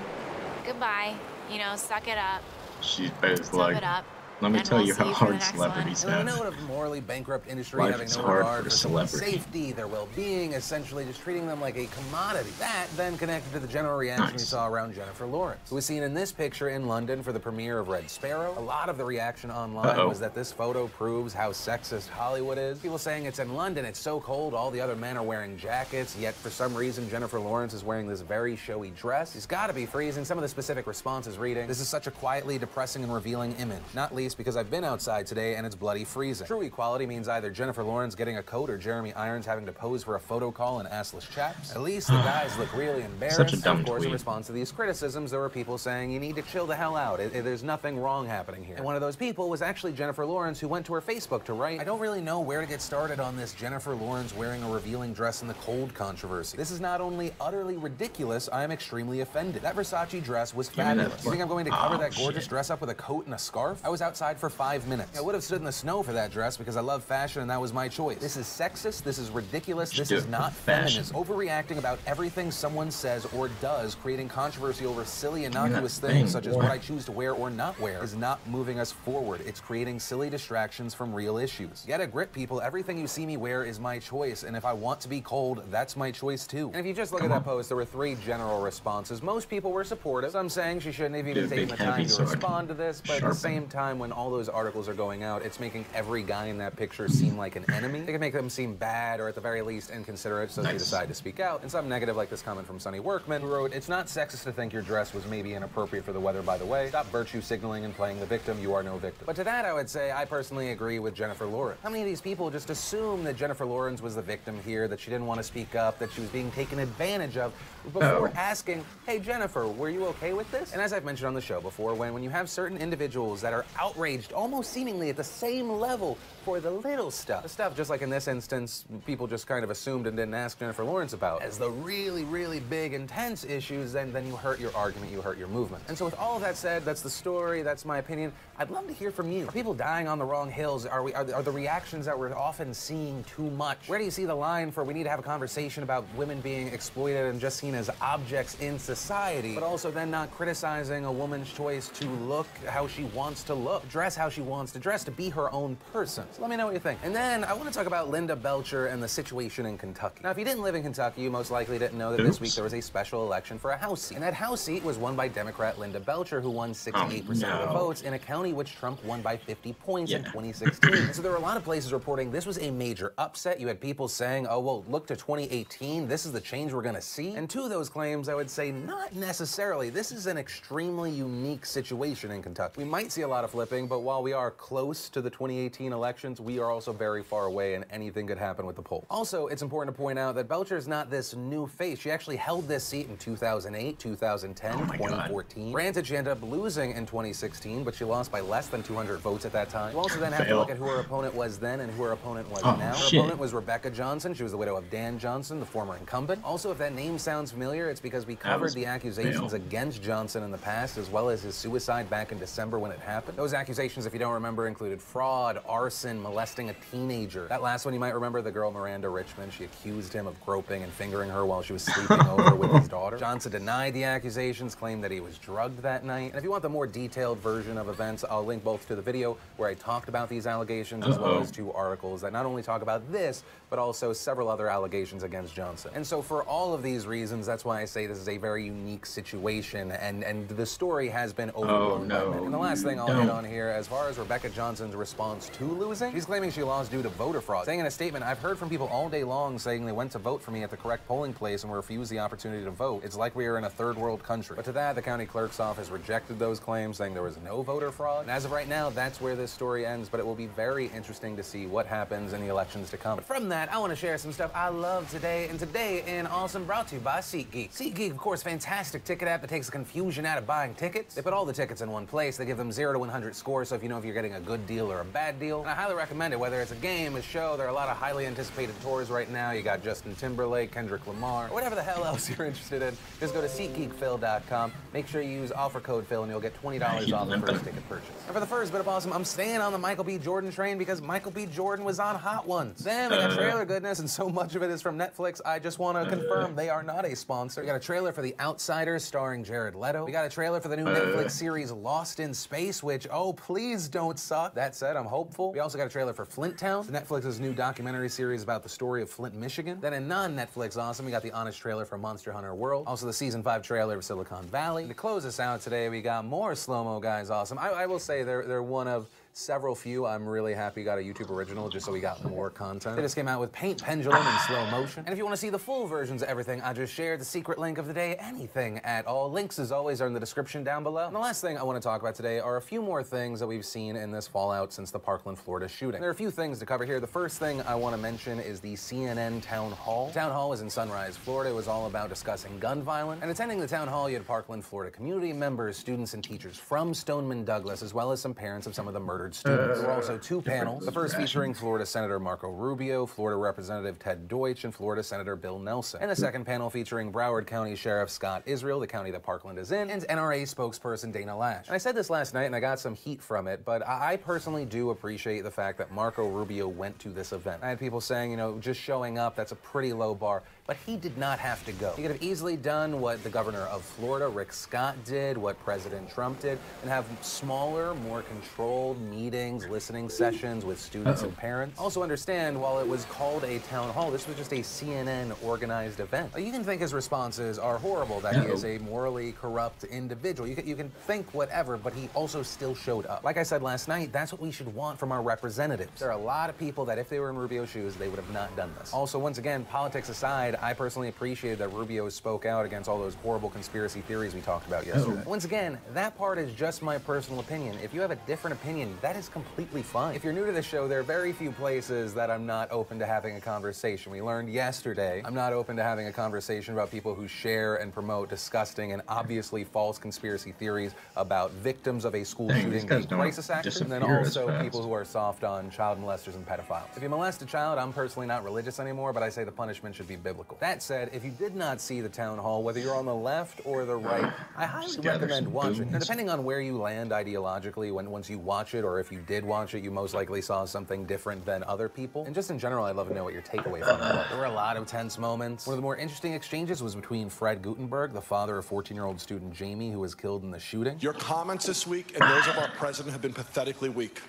goodbye. You know, suck it up. She's basically like, let me tell you how hard celebrities have. In a note of morally bankrupt industry having no regard for someone's safety, their well-being, essentially just treating them like a commodity. That then connected to the general reaction we saw around Jennifer Lawrence, who was seen in this picture in London for the premiere of Red Sparrow. A lot of the reaction online was that this photo proves how sexist Hollywood is. People saying it's in London, it's so cold, all the other men are wearing jackets, yet for some reason Jennifer Lawrence is wearing this very showy dress. She's gotta be freezing. Some of the specific responses reading, this is such a quietly depressing and revealing image, not least because I've been outside today and it's bloody freezing. True equality means either Jennifer Lawrence getting a coat or Jeremy Irons having to pose for a photo call in assless chaps. At least the guys look really embarrassed. Such a dumb of course, tweet. in response to these criticisms, there were people saying you need to chill the hell out. There's nothing wrong happening here. And one of those people was actually Jennifer Lawrence, who went to her Facebook to write, I don't really know where to get started on this Jennifer Lawrence wearing a revealing dress in the cold controversy. This is not only utterly ridiculous, I am extremely offended. That Versace dress was fabulous. You think I'm going to cover that gorgeous dress up with a coat and a scarf? I was outside for 5 minutes. I would have stood in the snow for that dress because I love fashion and that was my choice. This is sexist, this is ridiculous, this is not feminism. Overreacting about everything someone says or does, creating controversy over silly, innocuous things such as what I choose to wear or not wear, is not moving us forward. It's creating silly distractions from real issues. Get a grip, people. Everything you see me wear is my choice, and if I want to be cold, that's my choice too. And if you just look at that post, there were 3 general responses. Most people were supportive. Some saying she shouldn't have even taken the time to respond to this, but at the same time, when all those articles are going out, it's making every guy in that picture seem like an enemy. They can make them seem bad or at the very least inconsiderate, so they decide to speak out. And some negative, like this comment from Sonny Workman, who wrote, it's not sexist to think your dress was maybe inappropriate for the weather, by the way. Stop virtue signaling and playing the victim. You are no victim. But to that, I would say I personally agree with Jennifer Lawrence. How many of these people just assume that Jennifer Lawrence was the victim here, that she didn't want to speak up, that she was being taken advantage of, before asking, hey, Jennifer, were you okay with this? And as I've mentioned on the show before, when you have certain individuals that are outraged, almost seemingly at the same level for the little stuff, the stuff just like in this instance, people just kind of assumed and didn't ask Jennifer Lawrence about, as the really, really big, intense issues, then you hurt your argument, you hurt your movement. And so with all of that said, that's the story, that's my opinion. I'd love to hear from you. Are people dying on the wrong hills? Are the reactions that we're often seeing too much? Where do you see the line for we need to have a conversation about women being exploited and just seen as objects in society, but also then not criticizing a woman's choice to look how she wants to look, dress how she wants to dress, to be her own person? So let me know what you think. And then I want to talk about Linda Belcher and the situation in Kentucky. Now, if you didn't live in Kentucky, you most likely didn't know that this week there was a special election for a House seat. And that House seat was won by Democrat Linda Belcher, who won 68% of the votes in a county which Trump won by 50 points in 2016. And so there were a lot of places reporting this was a major upset. You had people saying, oh, well, look to 2018. This is the change we're going to see. And to those claims, I would say not necessarily. This is an extremely unique situation in Kentucky. We might see a lot of flipping, but while we are close to the 2018 election, elections, we are also very far away and anything could happen with the poll. Also, it's important to point out that Belcher is not this new face. She actually held this seat in 2008, 2010, 2014. Granted, she ended up losing in 2016, but she lost by less than 200 votes at that time. You also then have to look at who her opponent was then and who her opponent was now. Her opponent was Rebecca Johnson. She was the widow of Dan Johnson, the former incumbent. Also, if that name sounds familiar, it's because we covered the accusations against Johnson in the past, as well as his suicide back in December when it happened. Those accusations, if you don't remember, included fraud, arson, molesting a teenager. That last one, you might remember the girl Miranda Richmond. She accused him of groping and fingering her while she was sleeping over with his daughter. Johnson denied the accusations, claimed that he was drugged that night. And if you want the more detailed version of events, I'll link both to the video where I talked about these allegations, as well as 2 articles that not only talk about this, but also several other allegations against Johnson. And so for all of these reasons, that's why I say this is a very unique situation, and the story has been overblown. And the last thing I'll hit on here, as far as Rebecca Johnson's response to losing, she's claiming she lost due to voter fraud, saying in a statement, "I've heard from people all day long saying they went to vote for me at the correct polling place and were refused the opportunity to vote. It's like we are in a third world country." But to that, the county clerk's office rejected those claims, saying there was no voter fraud. And as of right now, that's where this story ends, but it will be very interesting to see what happens in the elections to come. But from that, I want to share some stuff I love today, and today in Awesome brought to you by SeatGeek. SeatGeek, of course, fantastic ticket app that takes the confusion out of buying tickets. They put all the tickets in one place. They give them 0 to 100 scores, so if you know if you're getting a good deal or a bad deal. And I highly recommend it, whether it's a game, a show. There are a lot of highly anticipated tours right now. You got Justin Timberlake, Kendrick Lamar, or whatever the hell else you're interested in. Just go to SeatGeekPhil.com. Make sure you use offer code Phil, and you'll get $20 off the first ticket purchase. And for the first bit of awesome, I'm staying on the Michael B. Jordan train because Michael B. Jordan was on Hot Ones. Then we got trailer goodness, and so much of it is from Netflix. I just want to confirm they are not a sponsor. We got a trailer for The Outsiders starring Jared Leto. We got a trailer for the new Netflix series Lost in Space, which, oh, please don't suck. That said, I'm hopeful. We also got a trailer for Flint Town, Netflix's new documentary series about the story of Flint, Michigan. Then in non-Netflix awesome, we got the Honest trailer for Monster Hunter World. Also the Season 5 trailer of Silicon Valley. And to close us out today, we got more Slow-Mo Guys awesome. I will say they're one of several few. I'm really happy got a YouTube original just so we got more content. They just came out with Paint Pendulum in slow motion. And if you want to see the full versions of everything I just shared, the secret link of the day, anything at all, links as always are in the description down below. And the last thing I want to talk about today are a few more things that we've seen in this fallout since the Parkland, Florida shooting. There are a few things to cover here. The first thing I want to mention is the CNN Town Hall. The Town Hall was in Sunrise, Florida. It was all about discussing gun violence. And attending the Town Hall, you had Parkland, Florida community members, students, and teachers from Stoneman Douglas, as well as some parents of some of the murdered students. There were also 2 panels, the first featuring Florida Senator Marco Rubio, Florida Representative Ted Deutsch, and Florida Senator Bill Nelson. And the second panel featuring Broward County Sheriff Scott Israel, the county that Parkland is in, and NRA spokesperson Dana Lash. And I said this last night and I got some heat from it, but I personally do appreciate the fact that Marco Rubio went to this event. I had people saying, you know, just showing up, that's a pretty low bar. But he did not have to go. He could have easily done what the governor of Florida, Rick Scott, did, what President Trump did, and have smaller, more controlled meetings, listening sessions with students and parents. Also understand, while it was called a town hall, this was just a CNN-organized event. You can think his responses are horrible, that he is a morally corrupt individual. You can think whatever, but he also still showed up. Like I said last night, that's what we should want from our representatives. There are a lot of people that if they were in Rubio's shoes, they would have not done this. Also, once again, politics aside, I personally appreciated that Rubio spoke out against all those horrible conspiracy theories we talked about yesterday. Once again, that part is just my personal opinion. If you have a different opinion, that is completely fine. If you're new to the show, there are very few places that I'm not open to having a conversation. We learned yesterday, I'm not open to having a conversation about people who share and promote disgusting and obviously false conspiracy theories about victims of a school shooting being crisis actors, and then also people who are soft on child molesters and pedophiles. If you molest a child, I'm personally not religious anymore, but I say the punishment should be biblical. That said, if you did not see the town hall, whether you're on the left or the right, I highly recommend watching. Now, depending on where you land ideologically, once you watch it, or if you did watch it, you most likely saw something different than other people. And just in general, I'd love to know what your takeaway from it was. There were a lot of tense moments. One of the more interesting exchanges was between Fred Gutenberg, the father of 14-year-old student Jamie, who was killed in the shooting. Your comments this week and those of our president have been pathetically weak.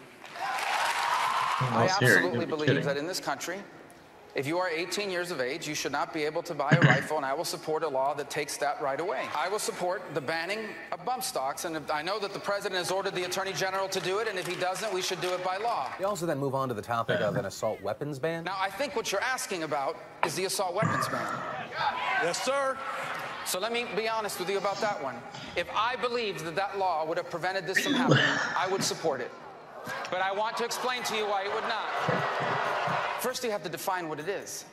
I absolutely believe that in this country, if you are 18 years of age, you should not be able to buy a rifle, and I will support a law that takes that right away. I will support the banning of bump stocks, and I know that the president has ordered the attorney general to do it, and if he doesn't, we should do it by law. We also then move on to the topic of an assault weapons ban. Now, I think what you're asking about is the assault weapons ban. Yes, sir. So let me be honest with you about that one. If I believed that that law would have prevented this from happening, I would support it. But I want to explain to you why it would not. First, you have to define what it is.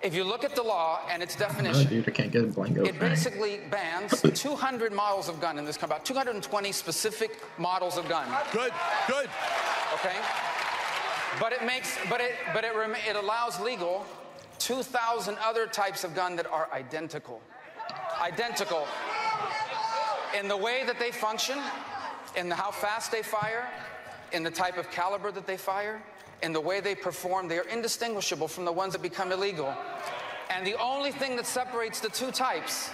If you look at the law and its definition, dude, I can't get a blanco it basically bans 200 models of gun in this country, about 220 specific models of gun. Good, good. Okay? But it allows legal 2,000 other types of gun that are identical. Identical in the way that they function, in how fast they fire, in the type of caliber that they fire, in the way they perform. They are indistinguishable from the ones that become illegal. And the only thing that separates the two types,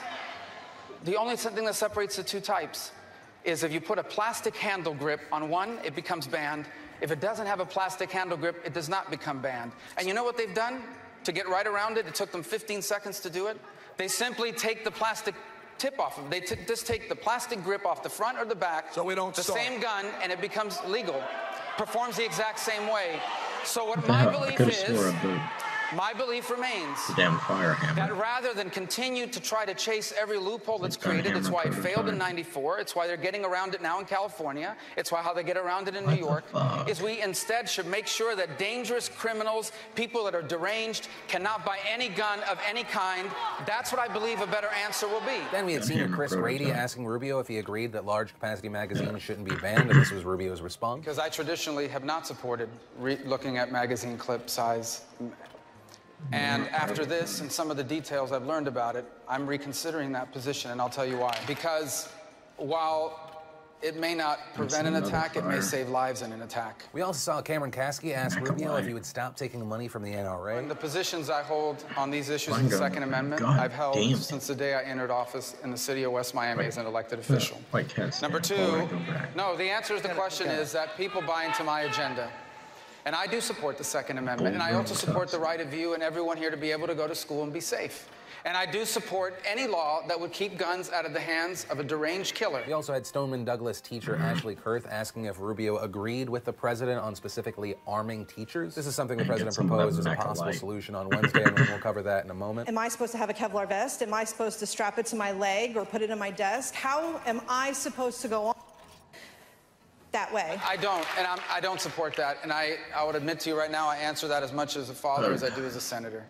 is if you put a plastic handle grip on one, it becomes banned. If it doesn't have a plastic handle grip, it does not become banned. And you know what they've done to get right around it? It took them 15 seconds to do it. They simply take the plastic tip off of it. They just take the plastic grip off the front or the back, so we don't the start. same gun, and it becomes legal. Performs the exact same way. So what my belief is, my belief remains damn fire hammer. That rather than continue to try to chase every loophole that's created, it's why it failed in '94, it's why they're getting around it now in California, it's why how they get around it in New York, is we instead should make sure that dangerous criminals, people that are deranged, cannot buy any gun of any kind. That's what I believe a better answer will be. Then we had seen Chris Grady asking Rubio if he agreed that large capacity magazines shouldn't be banned, and this was Rubio's response. Because I traditionally have not supported looking at magazine clip size. And after this and some of the details I've learned about it, I'm reconsidering that position, and I'll tell you why. Because while it may not prevent an attack, it may save lives in an attack. We also saw Cameron Kasky ask Rubio if he would stop taking money from the NRA. And the positions I hold on these issues of the Second Amendment, I've held since the day I entered office in the city of West Miami as an elected official. Number two, no, the answer to the question is that people buy into my agenda. And I do support the Second Amendment, and I also support the right of you and everyone here to be able to go to school and be safe. And I do support any law that would keep guns out of the hands of a deranged killer. We also had Stoneman Douglas teacher Ashley Kurth asking if Rubio agreed with the president on specifically arming teachers. This is something the president proposed as a possible solution on Wednesday, and we'll cover that in a moment. Am I supposed to have a Kevlar vest? Am I supposed to strap it to my leg or put it in my desk? How am I supposed to go on that way? I don't, and I don't support that. And I would admit to you right now, I answer that as much as a father as I do as a senator.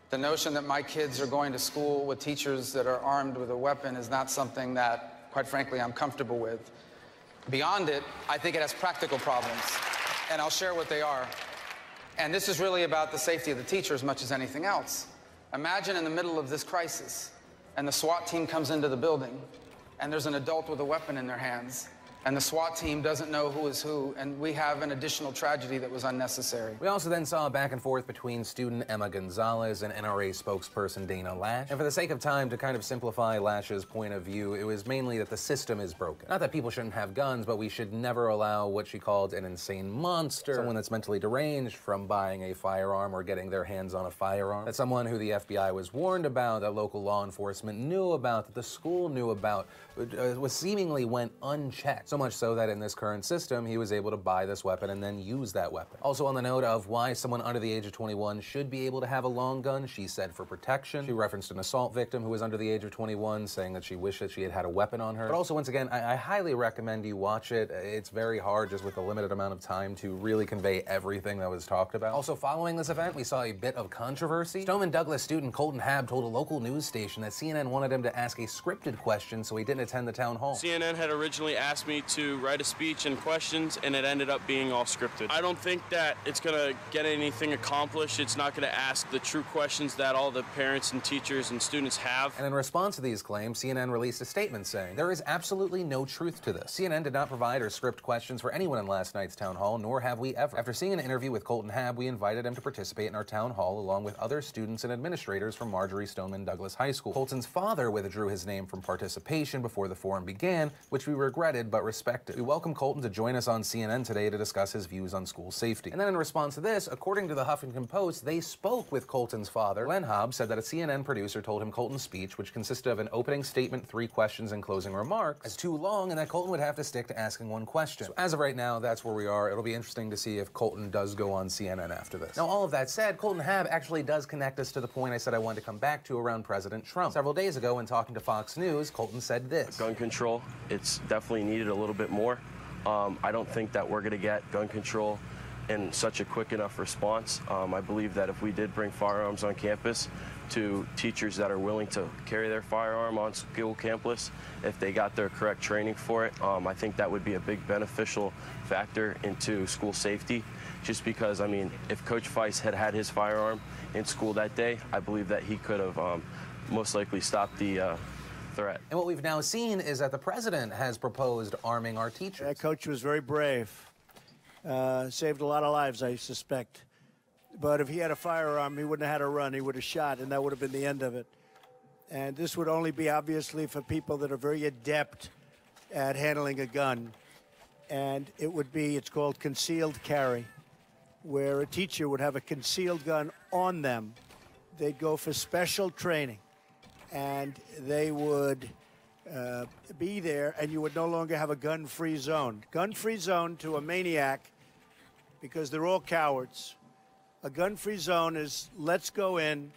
The notion that my kids are going to school with teachers that are armed with a weapon is not something that, quite frankly, I'm comfortable with. Beyond it, I think it has practical problems, and I'll share what they are. And this is really about the safety of the teacher as much as anything else. Imagine in the middle of this crisis, and the SWAT team comes into the building, and there's an adult with a weapon in their hands, and the SWAT team doesn't know who is who, and we have an additional tragedy that was unnecessary. We also then saw a back and forth between student Emma Gonzalez and NRA spokesperson Dana Lash. And for the sake of time, to kind of simplify Lash's point of view, it was mainly that the system is broken. Not that people shouldn't have guns, but we should never allow what she called an insane monster, someone that's mentally deranged, from buying a firearm or getting their hands on a firearm. That's someone who the FBI was warned about, that local law enforcement knew about, that the school knew about, was seemingly went unchecked. So much so that in this current system, he was able to buy this weapon and then use that weapon. Also on the note of why someone under the age of 21 should be able to have a long gun, she said for protection. She referenced an assault victim who was under the age of 21, saying that she wished that she had had a weapon on her. But also, once again, I highly recommend you watch it. It's very hard just with a limited amount of time to really convey everything that was talked about. Also, following this event, we saw a bit of controversy. Stoneman Douglas student Colton Hab told a local news station that CNN wanted him to ask a scripted question, so he didn't attend the town hall. CNN had originally asked me to write a speech and questions, and it ended up being all scripted. I don't think that it's gonna get anything accomplished. It's not gonna ask the true questions that all the parents and teachers and students have. And in response to these claims, CNN released a statement saying, "There is absolutely no truth to this. CNN did not provide or script questions for anyone in last night's town hall, nor have we ever. After seeing an interview with Colton Hab, we invited him to participate in our town hall along with other students and administrators from Marjorie Stoneman Douglas High School. Colton's father withdrew his name from participation before the forum began, which we regretted but respected. We welcome Colton to join us on CNN today to discuss his views on school safety." And then in response to this, according to the Huffington Post, they spoke with Colton's father. Glenn Hobbs said that a CNN producer told him Colton's speech, which consisted of an opening statement, 3 questions, and closing remarks, is too long and that Colton would have to stick to asking 1 question. So as of right now, that's where we are. It'll be interesting to see if Colton does go on CNN after this. Now, all of that said, Colton Hab actually does connect us to the point I said I wanted to come back to around President Trump. Several days ago, when talking to Fox News, Colton said this. Gun control, it's definitely needed a little bit more. I don't think that we're going to get gun control in such a quick enough response. I believe that if we did bring firearms on campus to teachers that are willing to carry their firearm on school campus, if they got their correct training for it, I think that would be a big beneficial factor into school safety. Just because, I mean, if Coach Feist had had his firearm in school that day, I believe that he could have most likely stopped the threat. And what we've now seen is that the president has proposed arming our teachers. That coach was very brave. Saved a lot of lives, I suspect. But if he had a firearm, he wouldn't have had a run. He would have shot, and that would have been the end of it. And this would only be, obviously, for people that are very adept at handling a gun. And it would be, it's called concealed carry, where a teacher would have a concealed gun on them. They'd go for special training, and they would be there, and you would no longer have a gun-free zone. Gun-free zone to a maniac, because they're all cowards. A gun-free zone is, let's go in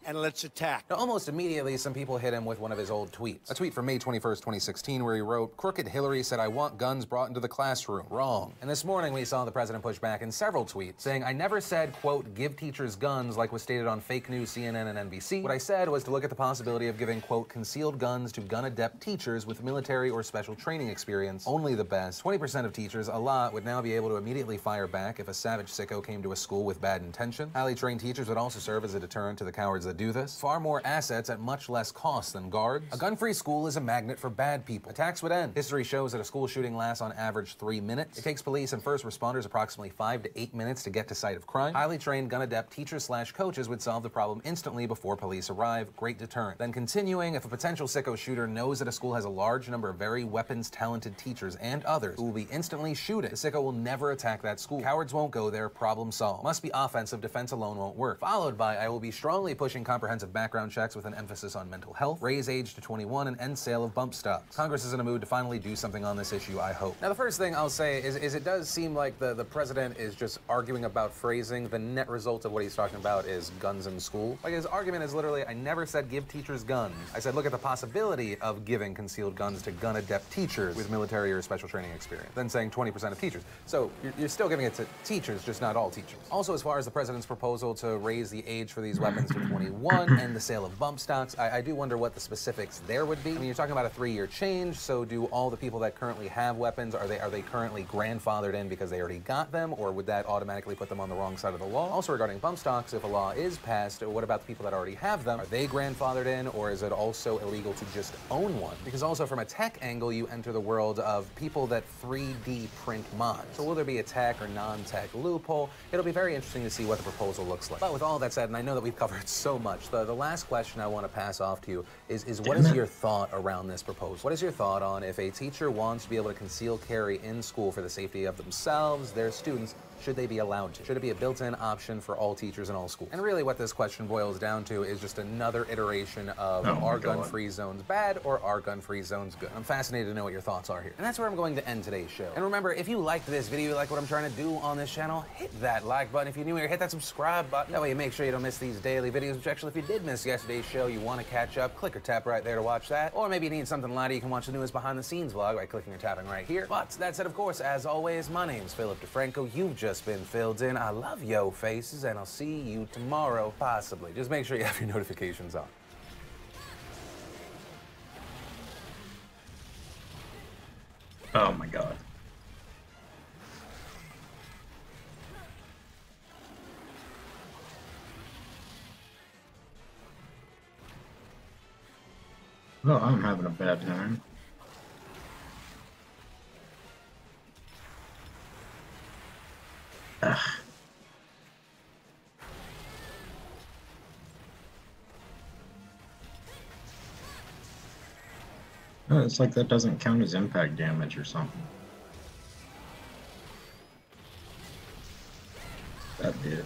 and let's attack. Now, almost immediately, some people hit him with one of his old tweets. A tweet from May 21st, 2016, where he wrote, "Crooked Hillary said I want guns brought into the classroom. Wrong." And this morning, we saw the president push back in several tweets, saying, "I never said, quote, give teachers guns like was stated on fake news, CNN, and NBC. What I said was to look at the possibility of giving, quote, concealed guns to gun-adept teachers with military or special training experience. Only the best. 20% of teachers, a lot, would now be able to immediately fire back if a savage sicko came to a school with bad intention. Highly trained teachers would also serve as a deterrent to the cowards that do this. Far more assets at much less cost than guards. A gun-free school is a magnet for bad people. Attacks would end. History shows that a school shooting lasts on average 3 minutes. It takes police and first responders approximately 5 to 8 minutes to get to site of crime. Highly trained gun-adept teachers/coaches would solve the problem instantly before police arrive. Great deterrent. Then continuing, if a potential sicko shooter knows that a school has a large number of very weapons-talented teachers and others who will be instantly shooting, the sicko will never attack that school. Cowards won't go there. Problem solved. Must be offensive. Defense alone won't work. Followed by, I will be strongly pushing comprehensive background checks with an emphasis on mental health, raise age to 21, and end sale of bump stocks. Congress is in a mood to finally do something on this issue, I hope. Now, the first thing I'll say is it does seem like the president is just arguing about phrasing. The net result of what he's talking about is guns in school. Like, his argument is literally, I never said give teachers guns. I said look at the possibility of giving concealed guns to gun-adept teachers with military or special training experience. Then saying 20% of teachers. So you're still giving it to teachers, just not all teachers. Also, as far as the president's proposal to raise the age for these weapons to 21 and the sale of bump stocks, I do wonder what the specifics there would be. I mean, you're talking about a 3-year change, so do all the people that currently have weapons, are they currently grandfathered in because they already got them, or would that automatically put them on the wrong side of the law? Also, regarding bump stocks, if a law is passed, what about the people that already have them? Are they grandfathered in, or is it also illegal to just own one? Because also from a tech angle, you enter the world of people that 3D print mods. So will there be a tech or non-tech loophole? It'll be very interesting to see what the proposal looks like. But with all that said, and I know that we've covered so much, the last question I want to pass off to you is what is your thought around this proposal? What is your thought on if a teacher wants to be able to conceal carry in school for the safety of themselves, their students, should they be allowed to? Should it be a built-in option for all teachers in all schools? And really what this question boils down to is just another iteration of are gun-free zones bad or are gun-free zones good? I'm fascinated to know what your thoughts are here. And that's where I'm going to end today's show. And remember, if you liked this video, you like what I'm trying to do on this channel, hit that like button. If you're new here, hit that subscribe button. That way you make sure you don't miss these daily videos, which actually, if you did miss yesterday's show, you want to catch up, click or tap right there to watch that. Or maybe you need something lighter, you can watch the newest behind-the-scenes vlog by clicking or tapping right here. But that said, of course, as always, my name's Philip DeFranco. You've just been filled in. I love yo faces, and I'll see you tomorrow, possibly. Just make sure you have your notifications on. Oh my God. Well, I'm having a bad time. Ugh. Oh, it's like that doesn't count as impact damage or something. That did.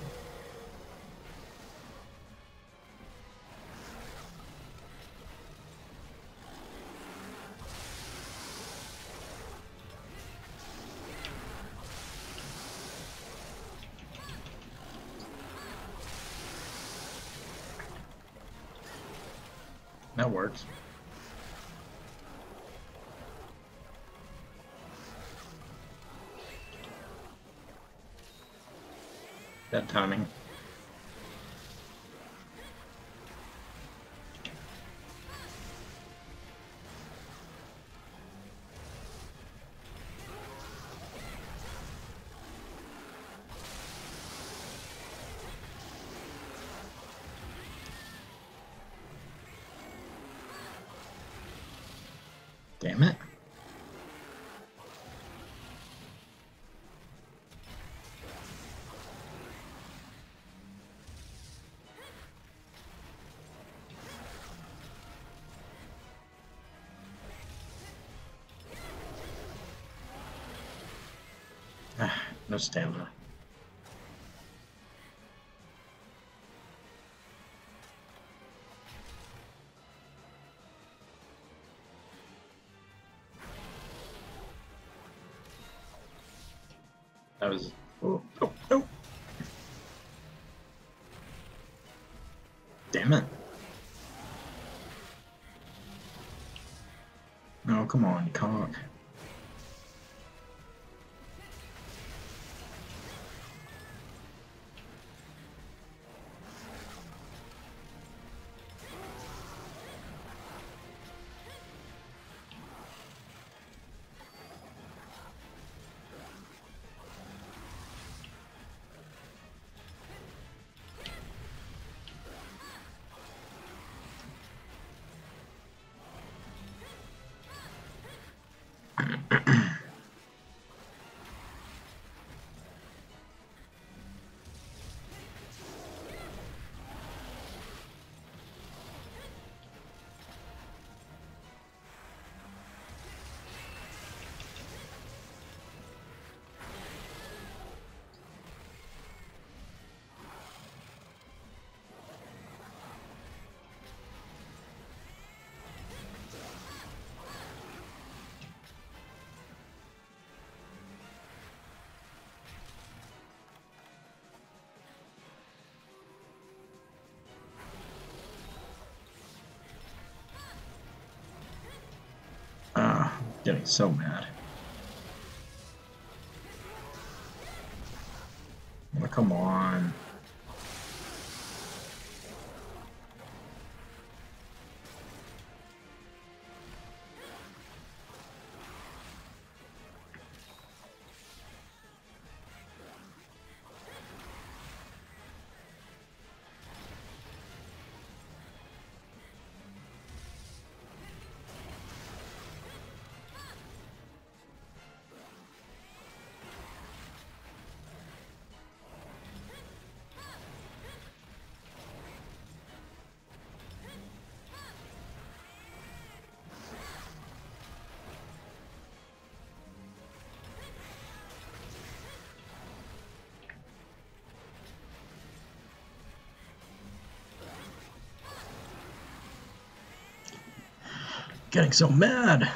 That works. That timing. Damn it. No stamina. That was... Oh, oh, oh. Damn it. No, come on, cock. Getting so mad. Oh, come on. Getting so mad.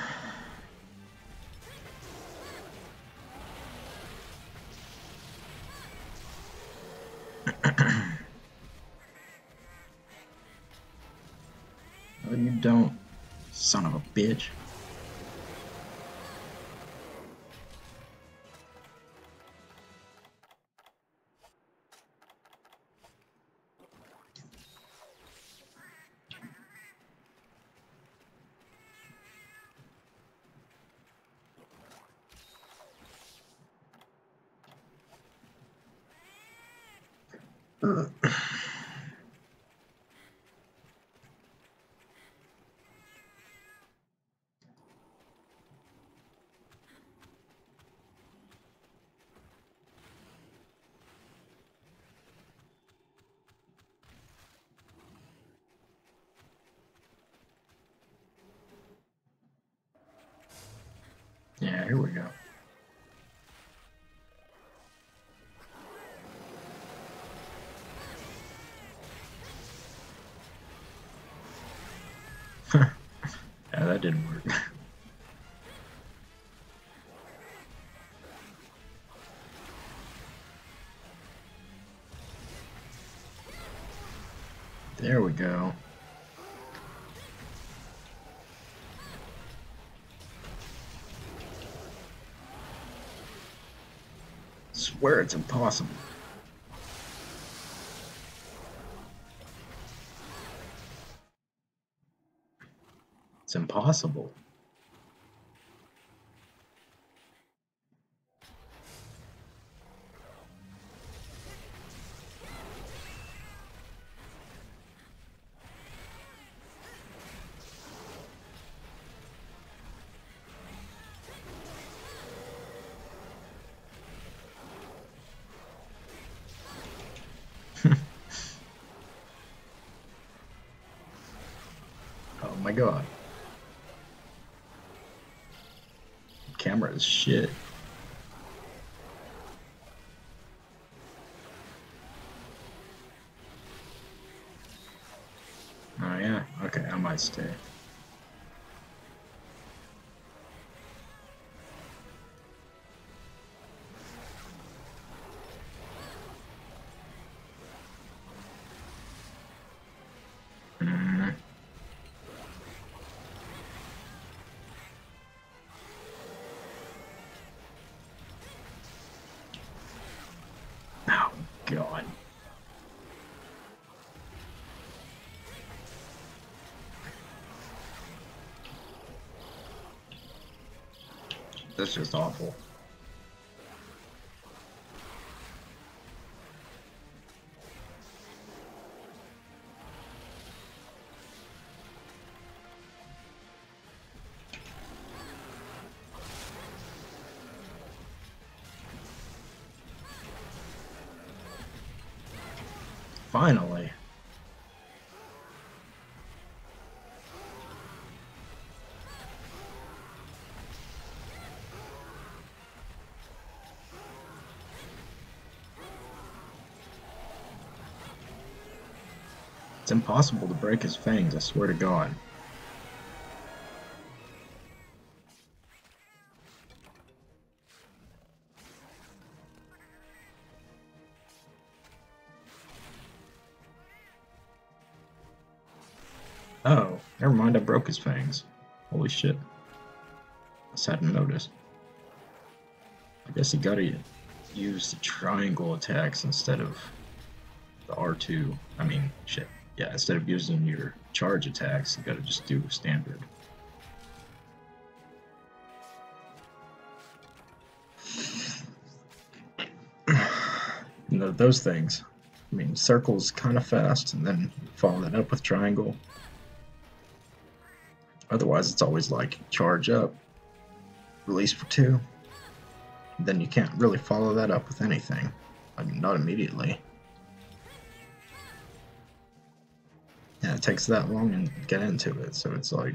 No, you don't, son of a bitch. Yeah, here we go. Yeah, that didn't work. There we go. Swear it's impossible. It's impossible. Oh my god. Camera is shit. Oh yeah? Okay, I might stay. Oh god. That's just awful. Finally. It's impossible to break his fangs, I swear to God. Oh, never mind, I broke his fangs. Holy shit. Just hadn't noticed. I guess you gotta use the triangle attacks instead of the R2. I mean, shit. Yeah, instead of using your charge attacks, you gotta just do standard. You know, those things. I mean, circle's kind of fast, and then follow that up with triangle. Otherwise, it's always like charge up, release for 2. Then you can't really follow that up with anything. I mean, not immediately. Yeah, it takes that long to get into it, so it's like...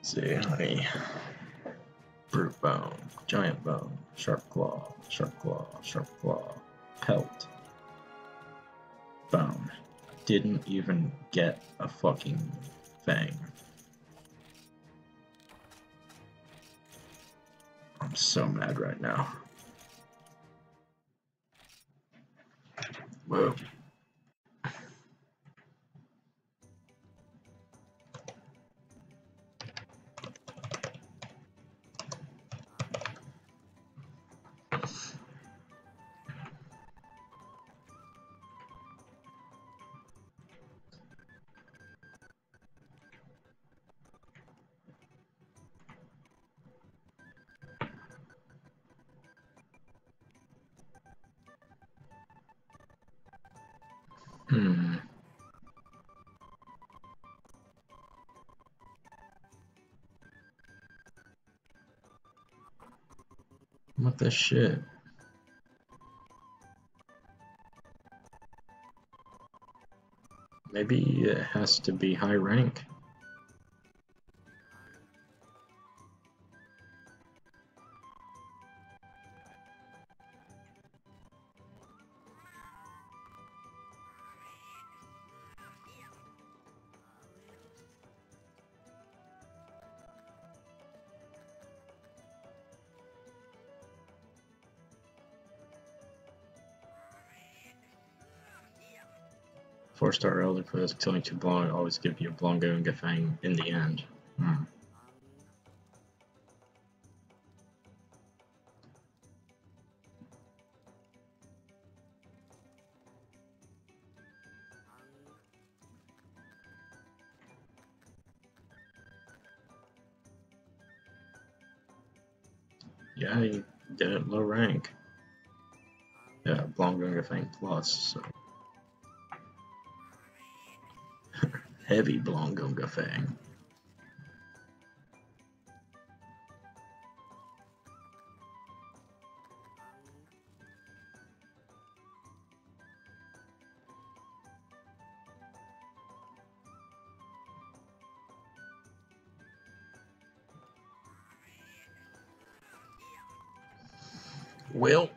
See, honey. Brute bone, giant bone, sharp claw, sharp claw, sharp claw, pelt, bone. Didn't even get a fucking fang. I'm so mad right now. Whoa. What the shit? Maybe it has to be high rank. 4-star elder for killing too long, always give you a Blanco and Gafang in the end. Yeah, he did it low rank. Yeah, Blanco and Gafang plus, so. Heavy Blanco Gafang. Well,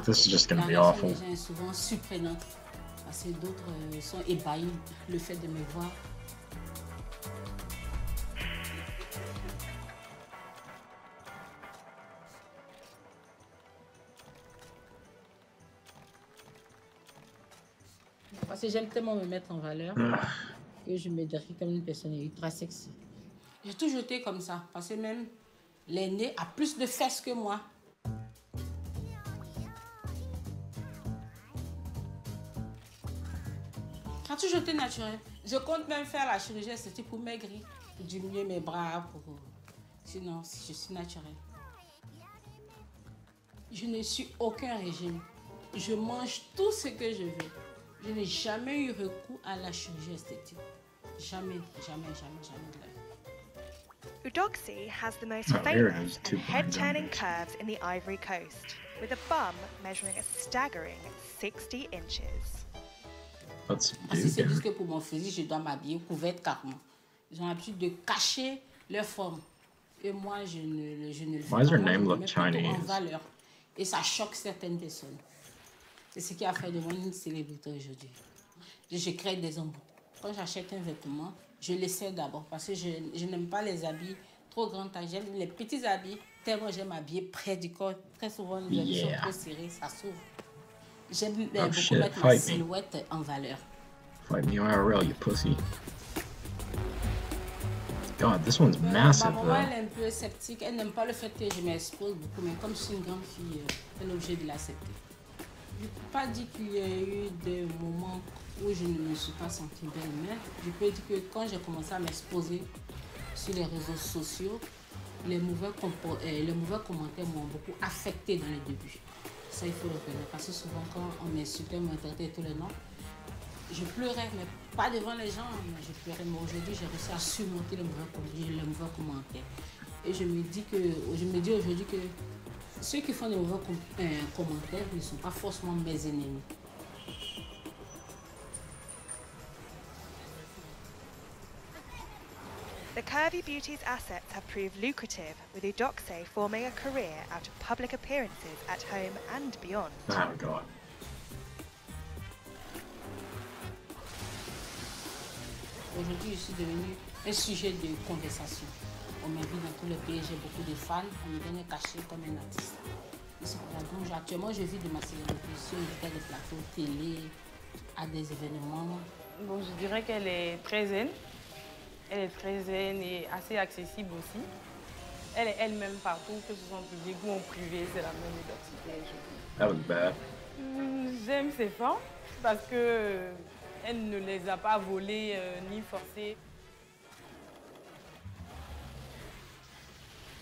this is just gonna be awful. Souvent surprenante parce que d'autres sont ébahis le fait de me voir. Parce que j'aime tellement me mettre en valeur que je me décris comme une personne ultra sexy. J'ai toujours été comme ça parce que même l'aîné a plus de fesses que moi. J'ai toujours été naturel. Je compte même faire la chirurgie esthétique pour maigrir, pour diminuer mes bras, sinon je suis naturelle. Je ne suis aucun régime. Je mange tout ce que je veux. Je n'ai jamais eu recours à la chirurgie esthétique. Jamais, jamais, jamais, jamais de la vie. Eudoxie has the most famous and head-turning curves in the Ivory Coast, with a bum measuring a staggering 60 inches. Si c'est juste que pour mon physique, je dois m'habiller couverte carrément. Ils ont l'habitude de cacher leur forme. Et moi, je ne le fais pas. Why does her name look Chinese? En valeur. Et ça choque certaines personnes. C'est ce qui a fait de moi une célébrité aujourd'hui. Je crée des embouts. Quand j'achète un vêtement, je l'essaie d'abord parce que je n'aime pas les habits trop grands tailles. J'aime les petits habits, tellement j'aime m'habiller près du corps. Très souvent, les habits sont trop serrés, ça s'ouvre. J'aime beaucoup mettre ma silhouette en valeur. Fight me IRL, you pussy. God, this one's massive, Ma maman, elle est un peu sceptique. Elle n'aime pas le fait que je m'expose beaucoup, mais comme je suis une grande fille, elle est obligée de l'accepter. Je ne peux pas dire qu'il y a eu des moments où je ne me suis pas sentie belle, mais je peux dire que quand j'ai commencé à m'exposer sur les réseaux sociaux, les mauvais commentaires m'ont beaucoup affectée dans les débuts. Ça, il faut le reconnaître. Parce que souvent, quand on m'insultait, on m'interpellait tous les noms, je pleurais, mais pas devant les gens. Mais je pleurais. Mais aujourd'hui, j'ai réussi à surmonter les mauvais commentaires. Et je me dis aujourd'hui que ceux qui font des mauvais commentaires ne sont pas forcément mes ennemis. The Curvy Beauty's assets have proved lucrative, with Eudoxie forming a career out of public appearances at home and beyond. Oh, God. Aujourd'hui, je suis devenue un sujet de conversation. On m'invite dans tous les pays, j'ai beaucoup de fans, on me donne un cachet comme un artiste. Donc, actuellement, je vis de ma célébrité. Je suis invitée à des plateaux télé, à des événements. Bon, je dirais qu'elle est très zen. Elle est très zen et assez accessible aussi. Elle est elle-même partout, que ce soit en public ou en privé, c'est la même identité. That was bad. J'aime ses fans parce que elle ne les a pas volés ni forcés.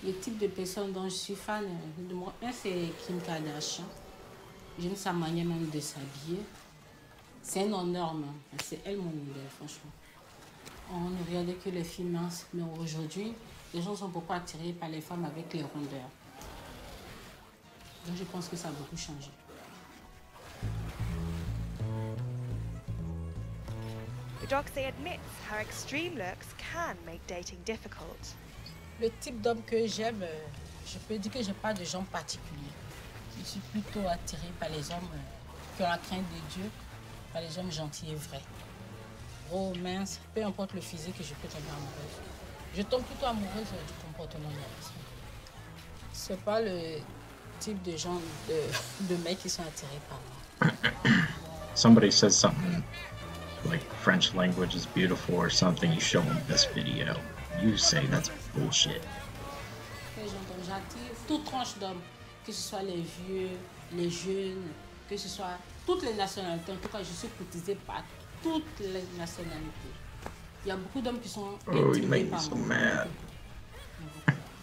Le type de personne dont je suis fan, un c'est Kim Kardashian. J'aime sa manière même de s'habiller. C'est un honneur même. C'est elle mon idole, franchement. On ne regardait que les filles minces, mais aujourd'hui, les gens sont beaucoup attirés par les femmes avec les rondeurs. Donc je pense que ça a beaucoup changé. Eudoxie admits her extreme looks can make dating difficult. Le type d'homme que j'aime, je peux dire que je n'ai pas de genre particulier. Je suis plutôt attirée par les hommes qui ont la crainte de Dieu, par les hommes gentils et vrais. Gros, mince, peu importe le physique, je peux tomber amoureuse. Je tombe plutôt amoureuse du comportement de la personne. C'est pas le type de gens, de mecs qui sont attirés par moi. Somebody says something like French language is beautiful or something, you show them this video. You say that's bullshit. J'attire toute tranche d'hommes, que ce soit les vieux, les jeunes, que ce soit toutes les nationalités. En tout cas, je suis courtisée par toutes les nationalités. Il y a beaucoup d'hommes qui sont intimidés par moi.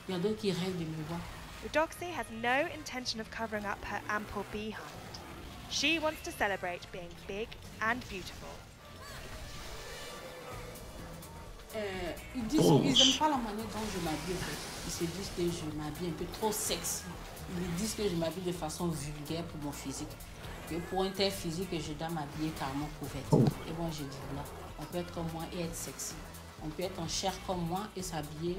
Il y a d'autres qui rêvent de me voir. Eudoxie has no intention of covering up her ample behind. She wants to celebrate being big and beautiful. Ils n'aiment pas la manière dont je m'habille. Ils se disent que je m'habille un peu trop sexy. Ils disent que je m'habille de façon vulgaire pour mon physique. Que pour un tel physique, je dois m'habiller carrément couverte. Et moi, je dis non. On peut être comme moi et être sexy. On peut être en chair comme moi et s'habiller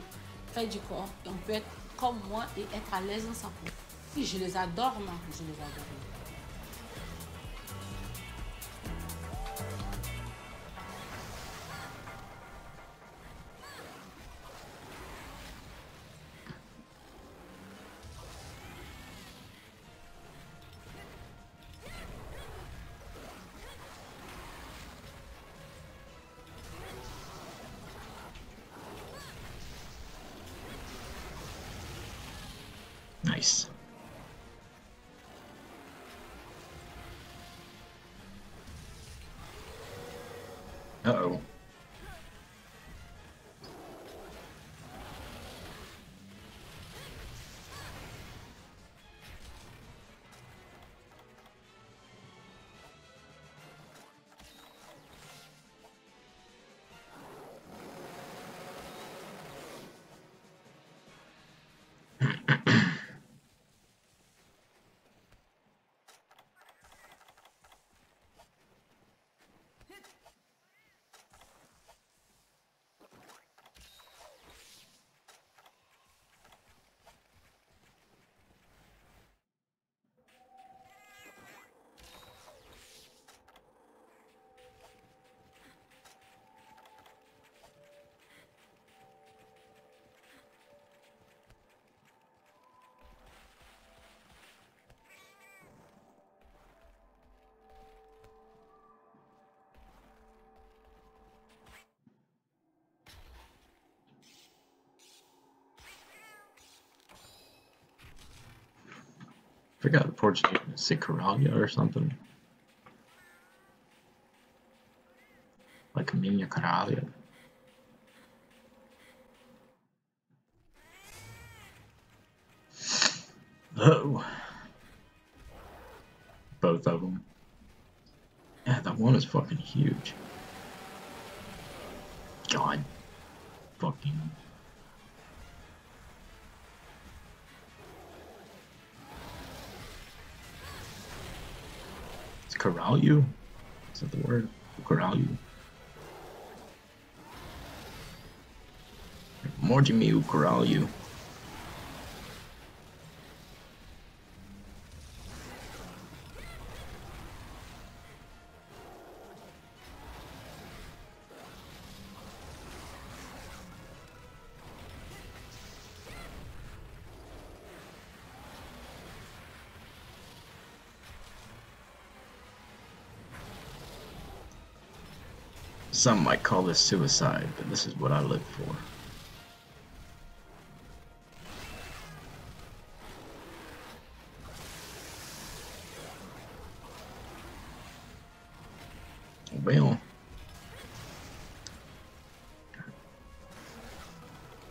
près du corps. Et on peut être comme moi et être à l'aise dans sa peau. Et je les adore, moi. Je les adore. Nice. Uh-oh. I forgot the Portuguese, say Caralho or something. Like a minha caralho. Oh. Both of them. Yeah, that one is fucking huge. God. Fucking. Caralho? Is that the word? Caralho. Morde me, o Caralho. Some might call this suicide, but this is what I live for. Well,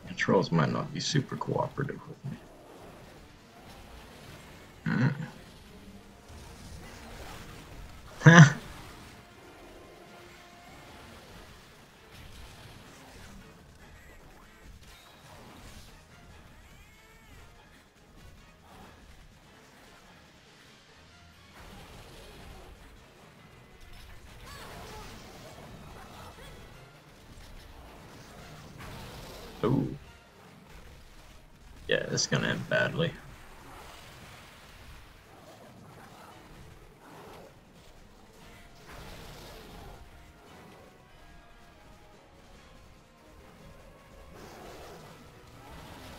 the trolls might not be super cooperative with me. Ooh. Yeah, it's gonna end badly.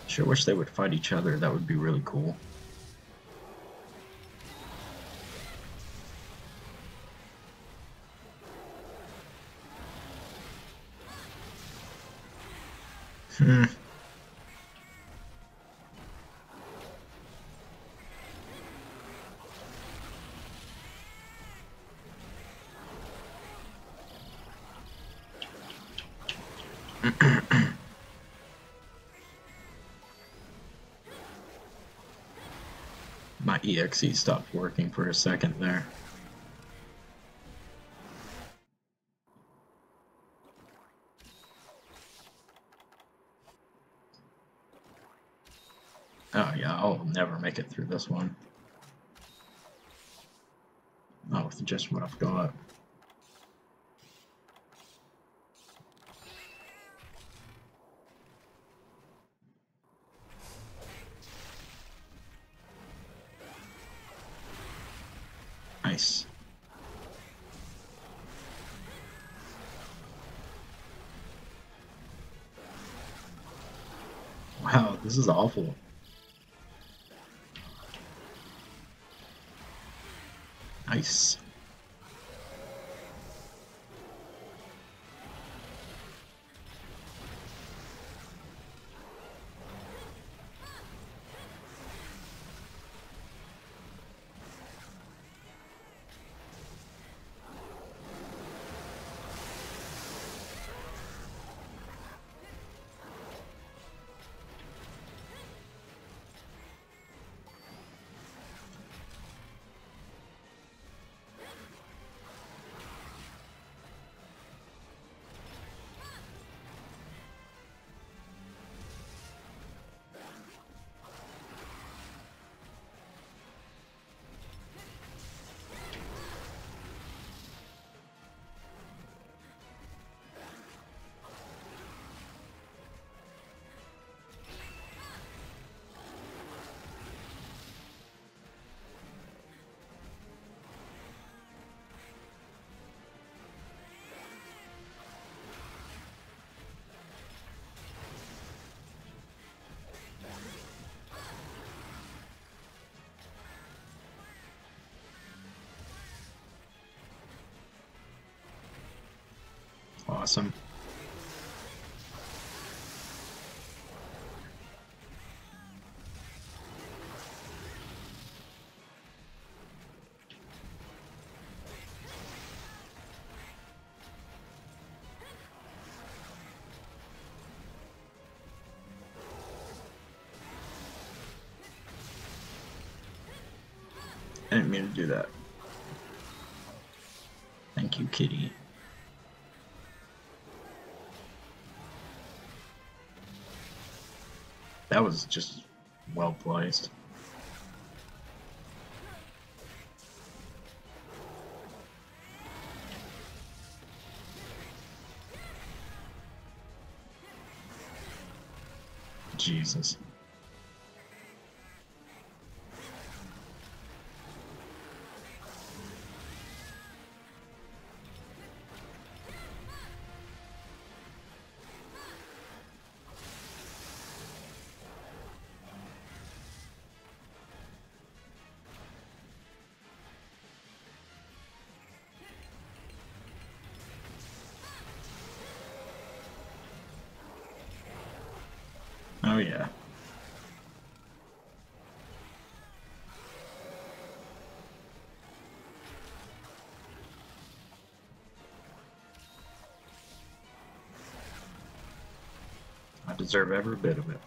Sure wish they would fight each other, that would be really cool. My EXE stopped working for a second there. Oh yeah, I'll never make it through this one. Not with just what I've got. Nice. Wow, this is awful. Nice. Awesome. I didn't mean to do that. Thank you, kitty. That was just well placed. Jesus. Oh yeah. I deserve every bit of it.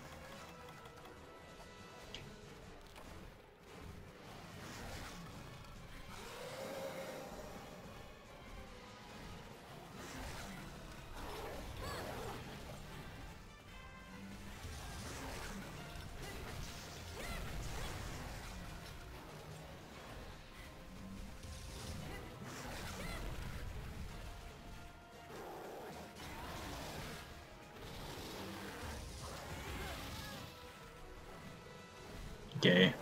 Gay.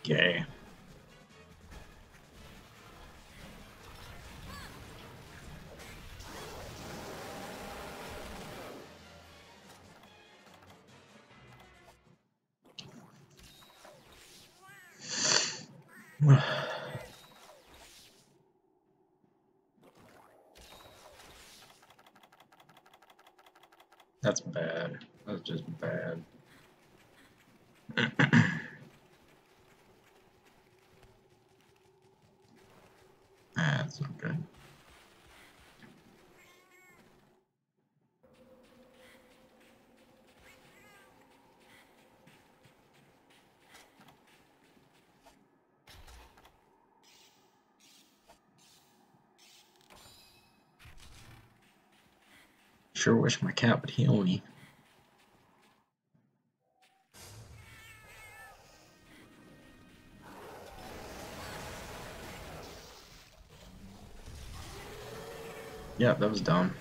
Gay. That's bad. That's just bad. That's not good. Sure wish my cat would heal me. Yeah, that was dumb.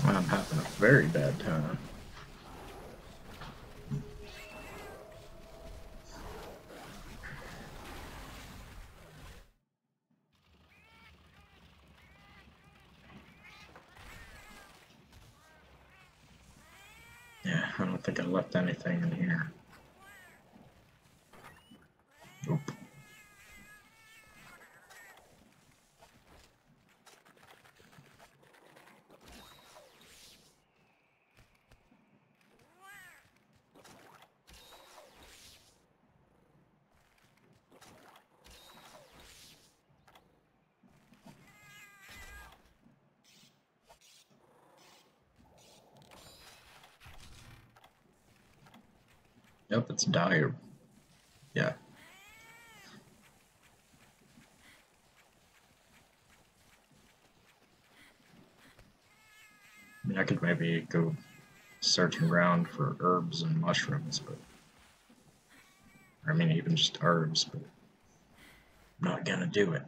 I'm having a very bad time. Yeah, I don't think I left anything in here. Nope. Yep, it's dire. Yeah. I mean, I could maybe go searching around for herbs and mushrooms, but I mean, even just herbs, but I'm not gonna do it.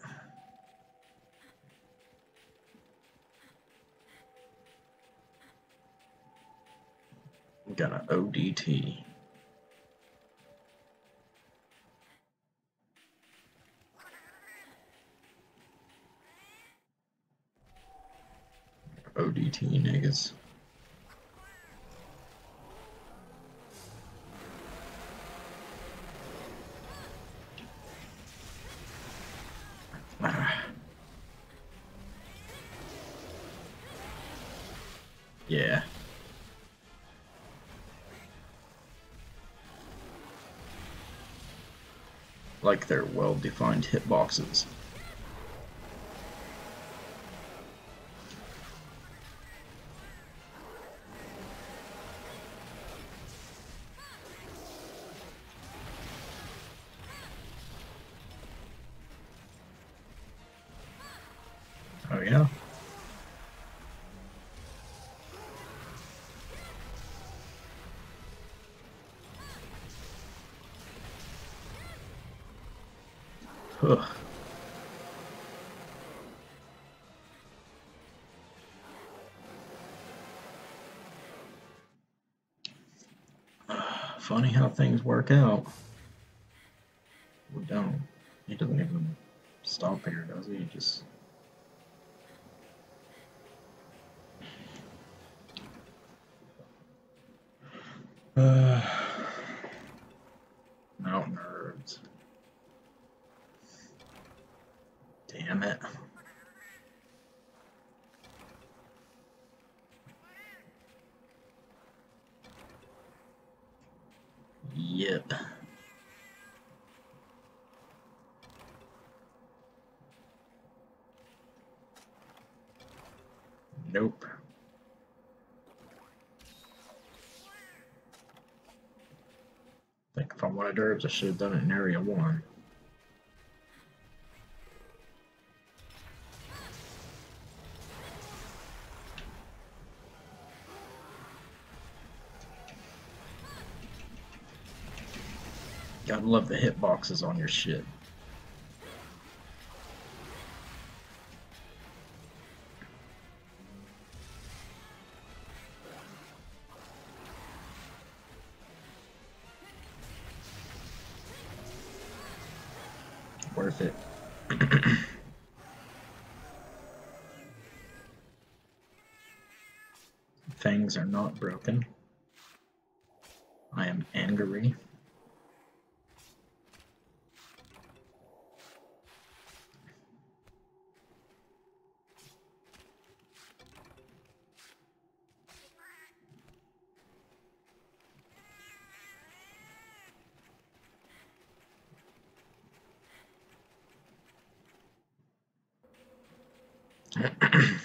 I'm gonna ODT. ODT niggas. Yeah. Like their well-defined hitboxes. Oh yeah. Ugh. Funny how things work out. We don't. He doesn't even stop here, does he? He just... Mountain herbs. Damn it. Yep. Nope. I think if I'm wanted herbs, I should have done it in Area 1. Gotta love the hitboxes on your shit. Worth it. Fangs are not broken. I am angry.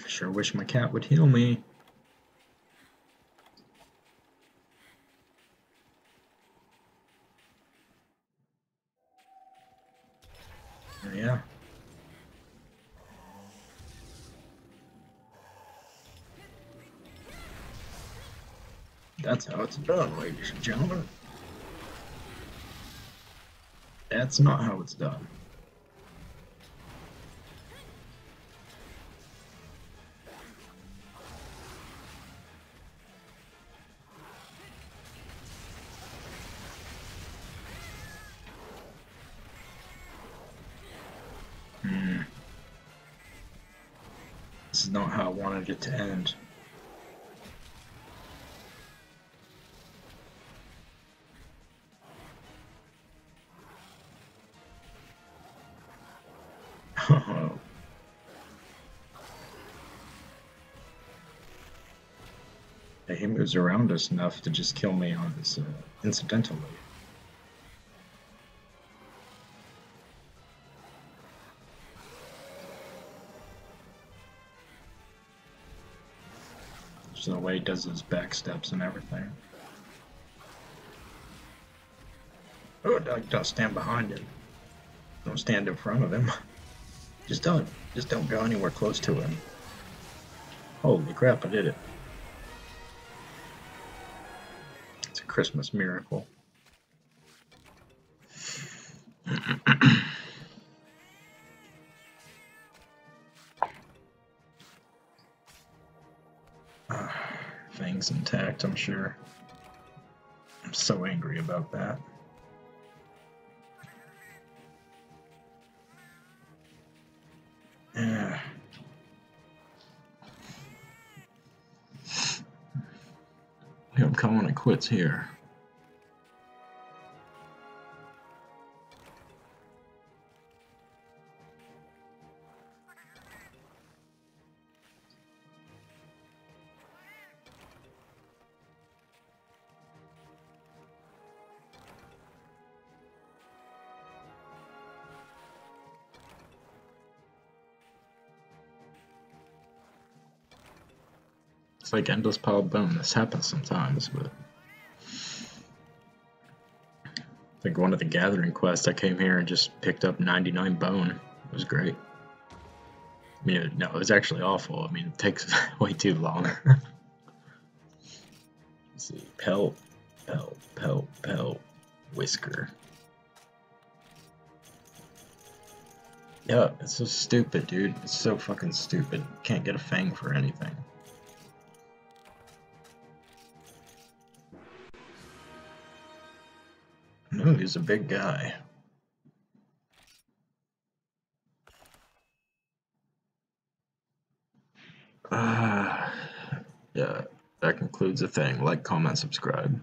Sure wish my cat would heal me. Yeah. That's how it's done, ladies and gentlemen. That's not how it's done. This is not how I wanted it to end. He moves around us enough to just kill me on this incidentally. There's no way he does his back steps and everything. Oh, don't stand behind him. Don't stand in front of him. Just don't go anywhere close to him. Holy crap, I did it. It's a Christmas miracle. Things intact, I'm sure. I'm so angry about that. Yeah. I'm calling it quits here. It's like endless pile of bone. This happens sometimes, but I think one of the gathering quests I came here and just picked up 99 bone. It was great. I mean, no, it was actually awful. I mean, it takes way too long. Let's see, pelt, whisker. Yeah, it's so stupid, dude. It's so fucking stupid. Can't get a fang for anything. No, he's a big guy. Yeah, that concludes the thing. Like, comment, subscribe.